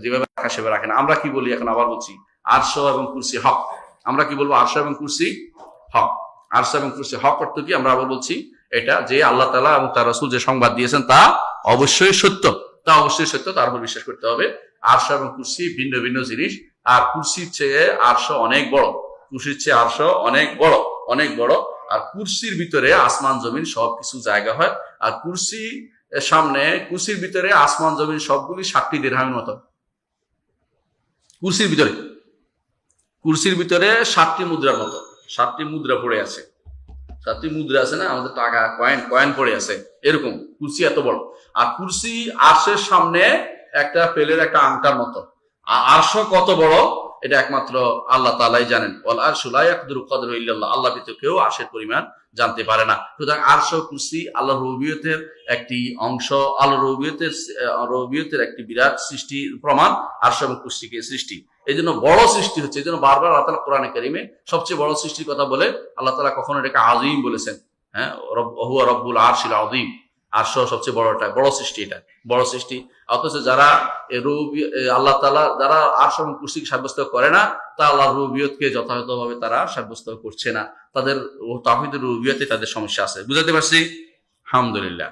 যেভাবে রাখা সেভাবে রাখে না। আমরা কি বলি, এখন আবার বলছি, আরশ এবং কুরসি হক। আমরা কি বলবো? আরশ এবং কুরসি হক। আরশ এবং কুরসি হক অর্থ কি? আমরা আবার বলছি এটা যে আল্লাহ তাআলা এবং তার রাসূল যে সংবাদ দিয়েছেন তা অবশ্যই সত্য, তার উপর বিশ্বাস করতে হবে। আরশ এবং কুরসি ভিন্ন ভিন্ন জিনিস, আর কুরসির চেয়ে আরশ অনেক বড়, অনেক বড়। আর কুরসির ভিতরে আসমান জমিন সবকিছু জায়গা হয়, আর কুরসির ভিতরে আসমান জমিন সবগুলি 7টি দিরহামের মতো। কুরসির ভিতরে 7টি মুদ্রার মতো, 7টি মুদ্রা পড়ে আছে, 7টি মুদ্রা আছে না, আমাদের টাকা কয়েন পড়ে আছে, এরকম কুরসি এত বড়। আর কুরসি আরশের সামনে একটা পেলের একটা আংটার মতো। আরশ কত বড়? এটা একমাত্র আল্লাহ তাআলাই জানেন। ওয়াল আরশু লা ইয়াকদিরু কদরু ইল্লাল্লাহ, আল্লাহ ব্যতীত কেউ আরশের পরিমাণ জানতে পারে না। সুতরাং আরশ ও কুরসি আল্লাহর রুবুবিয়তের একটি অংশ, আল্লাহর রুবুবিয়তের একটি বিরাট সৃষ্টি প্রমাণ আরশ এবং কুরসিকে সৃষ্টি। এই জন্য বড় সৃষ্টি হচ্ছে, এই জন্য বারবার আল্লাহ তাআলা কোরআনে কারিমে সবচেয়ে বড় সৃষ্টির কথা বলে আল্লাহ তাআলা কখনো এটাকে আযীম বলেছেন। হ্যাঁ, হুয়া রব্বুল আরশিল আযীম, আরশ সবচেয়ে বড়টা, বড় সৃষ্টি, এটা বড় সৃষ্টি। অথচ যারা আল্লাহ তাআলা যারা আরশ এবং কুরসিকে সাব্যস্ত করে না, তা আল্লাহর রুবুবিয়তকে যথাযথভাবে তারা সাব্যস্ত করছে না। তাদের তাওহীদের রুবুবিয়তে তাদের সমস্যা আছে। বুঝাতে পারছি? আলহামদুলিল্লাহ।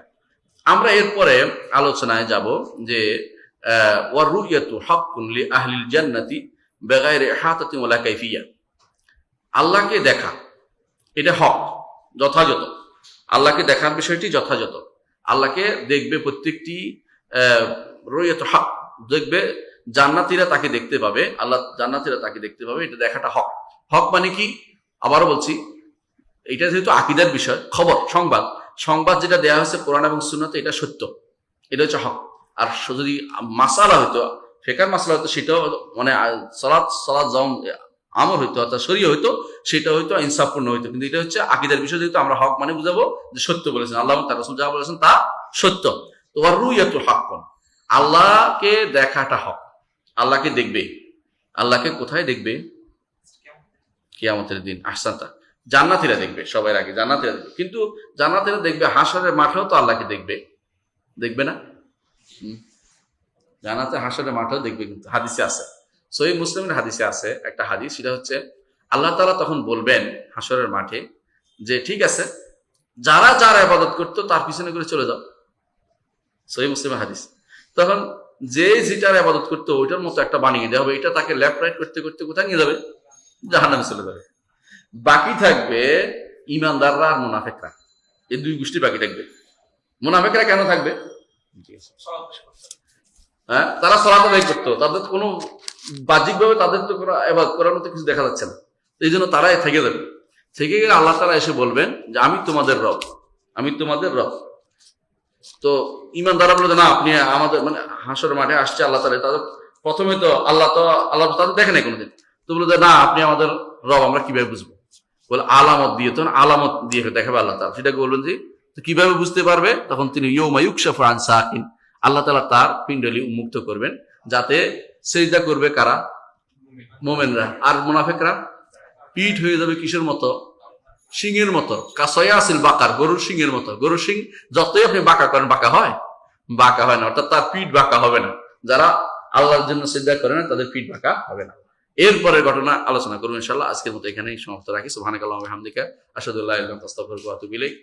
আমরা এরপরে আলোচনায় যাব যে ওয়ার রুইয়াতু হাক্কুন লি আহলিল জান্নাতি বিগাইরি ইহাতাতিন ওয়ালা কাইফিয়া, আল্লাহকে দেখা এটা হক, যথাযথ। আল্লাহকে দেখার বিষয়টি যথাযথ। আল্লাহকে দেখবে প্রত্যেকটি রুইয়াতু হক, দেখবে জান্নাতীরা তাকে দেখতে পাবে, আল্লাহ জান্নাতীরা তাকে দেখতে পাবে, এটা দেখাটা হক। হক মানে কি? আবারও বলছি, এটা যেহেতু আকীদার বিষয়, খবর, সংবাদ যেটা দেওয়া হয়েছে কোরআন এবং সুন্নাতে, এটা সত্য, এটা হচ্ছে হক। আর যদি মাসালা হইতো, ফিকহের মাসালা হইতো, সেটাও মানে সালাত জাম আমল হইতো, অর্থাৎ শরীয়ত হইতো, সেটা হইতো ইনসাফপূর্ণ হইতো। কিন্তু এটা হচ্ছে আকীদার বিষয়, যেহেতু আমরা হক মানে বুঝাবো যে সত্য বলেছেন আল্লাহ, তার রাসূল যা বলেছেন তা সত্য। তো ওয়ার রুইয়াতু হাক্কুন, আল্লাহকে দেখাটা হক। আল্লাহকে দেখবে, আল্লাহকে কোথায় দেখবে? কিয়ামতের দিন। আহসানতা, জান্নাতীরা দেখবে, সবার আগে জান্নাতীরা দেখবে। কিন্তু জান্নাতীরা দেখবে হাশরের মাঠেও তো আল্লাহকে দেখবে না? জান্নাতে হাশরের মাঠেও দেখবে, কিন্তু হাদিসে আছে, সহিহ মুসলিমের হাদিসে আছে একটা হাদিস, সেটা হচ্ছে আল্লাহ তাআলা তখন বলবেন হাশরের মাঠে যে ঠিক আছে, যারা যার ইবাদত করতো তার পিছনে করে চলে যাও। সহিহ মুসলিমের হাদিস। তখন যে যেটার ইবাদত করতো ওইটার মতো একটা বানিয়ে দেওয়া হবে, এটা তাকে লেফট রাইট করতে করতে কোথায় নিয়ে যাবে? জাহান্নামে চলে যাবে। বাকি থাকবে ঈমানদাররা আর মুনাফিকরা, এই দুই গোষ্ঠী বাকি থাকবে। মুনাফিকরা কেন থাকবে? হ্যাঁ, তারা সালাত আদায় করতো, তাদের কোনো বাহ্যিকভাবে তাদের তো কোনো ইবাদত করার মতো কিছু দেখা যাচ্ছে না, এই জন্য তারাই থেকে যাবে। থেকে গেলে আল্লাহ তাআলা এসে বলবেন যে আমি তোমাদের রব। তো ঈমানদাররা বলে না, আপনি আমাদের মানে হাশরের মাঠে আসছে আল্লাহ তাআলা, তাদের প্রথমে তো আল্লাহ তাদের দেখে নাই কোনোদিন, তো বলে না আপনি আমাদের রব, আমরা কিভাবে বুঝবো? বলে আলামত দিয়ে, তখন আলামত দিয়ে দেখাবে আল্লাহ তাআলা। সেটাকে বলবেন যে তো কিভাবে বুঝতে পারবে? তখন তিনি ইয়াউমা ইউকশাফু আন সাকিন, আল্লাহ তাআলা তার পিণ্ডলি উন্মুক্ত করবেন, যাতে সিজদা করবে কারা? মুমিনরা। আর মুনাফিকরা পিঠ হয়ে যাবে কিসের মতো? সিংহের মতো। কাসায়াসিল বাকার, গরুর সিংহের মতো। গরুর সিং যতই আপনি বাঁকা করেন, বাঁকা হয় না, অর্থাৎ তার পিঠ বাঁকা হবে না। যারা আল্লাহর জন্য সিজদা করে না তাদের পিঠ বাঁকা হবে না। এরপরের ঘটনা আলোচনা করবো ইনশাআল্লাহ। আজকের মতো এখানেই সমাপ্ত রাখি। সুবহানাকাল্লাহু ওয়া বিহামদিকা, আশহাদু আল্লা ইলাহা ইল্লা আনতা, আস্তাগফিরুকা ওয়া আতুবু ইলাইক।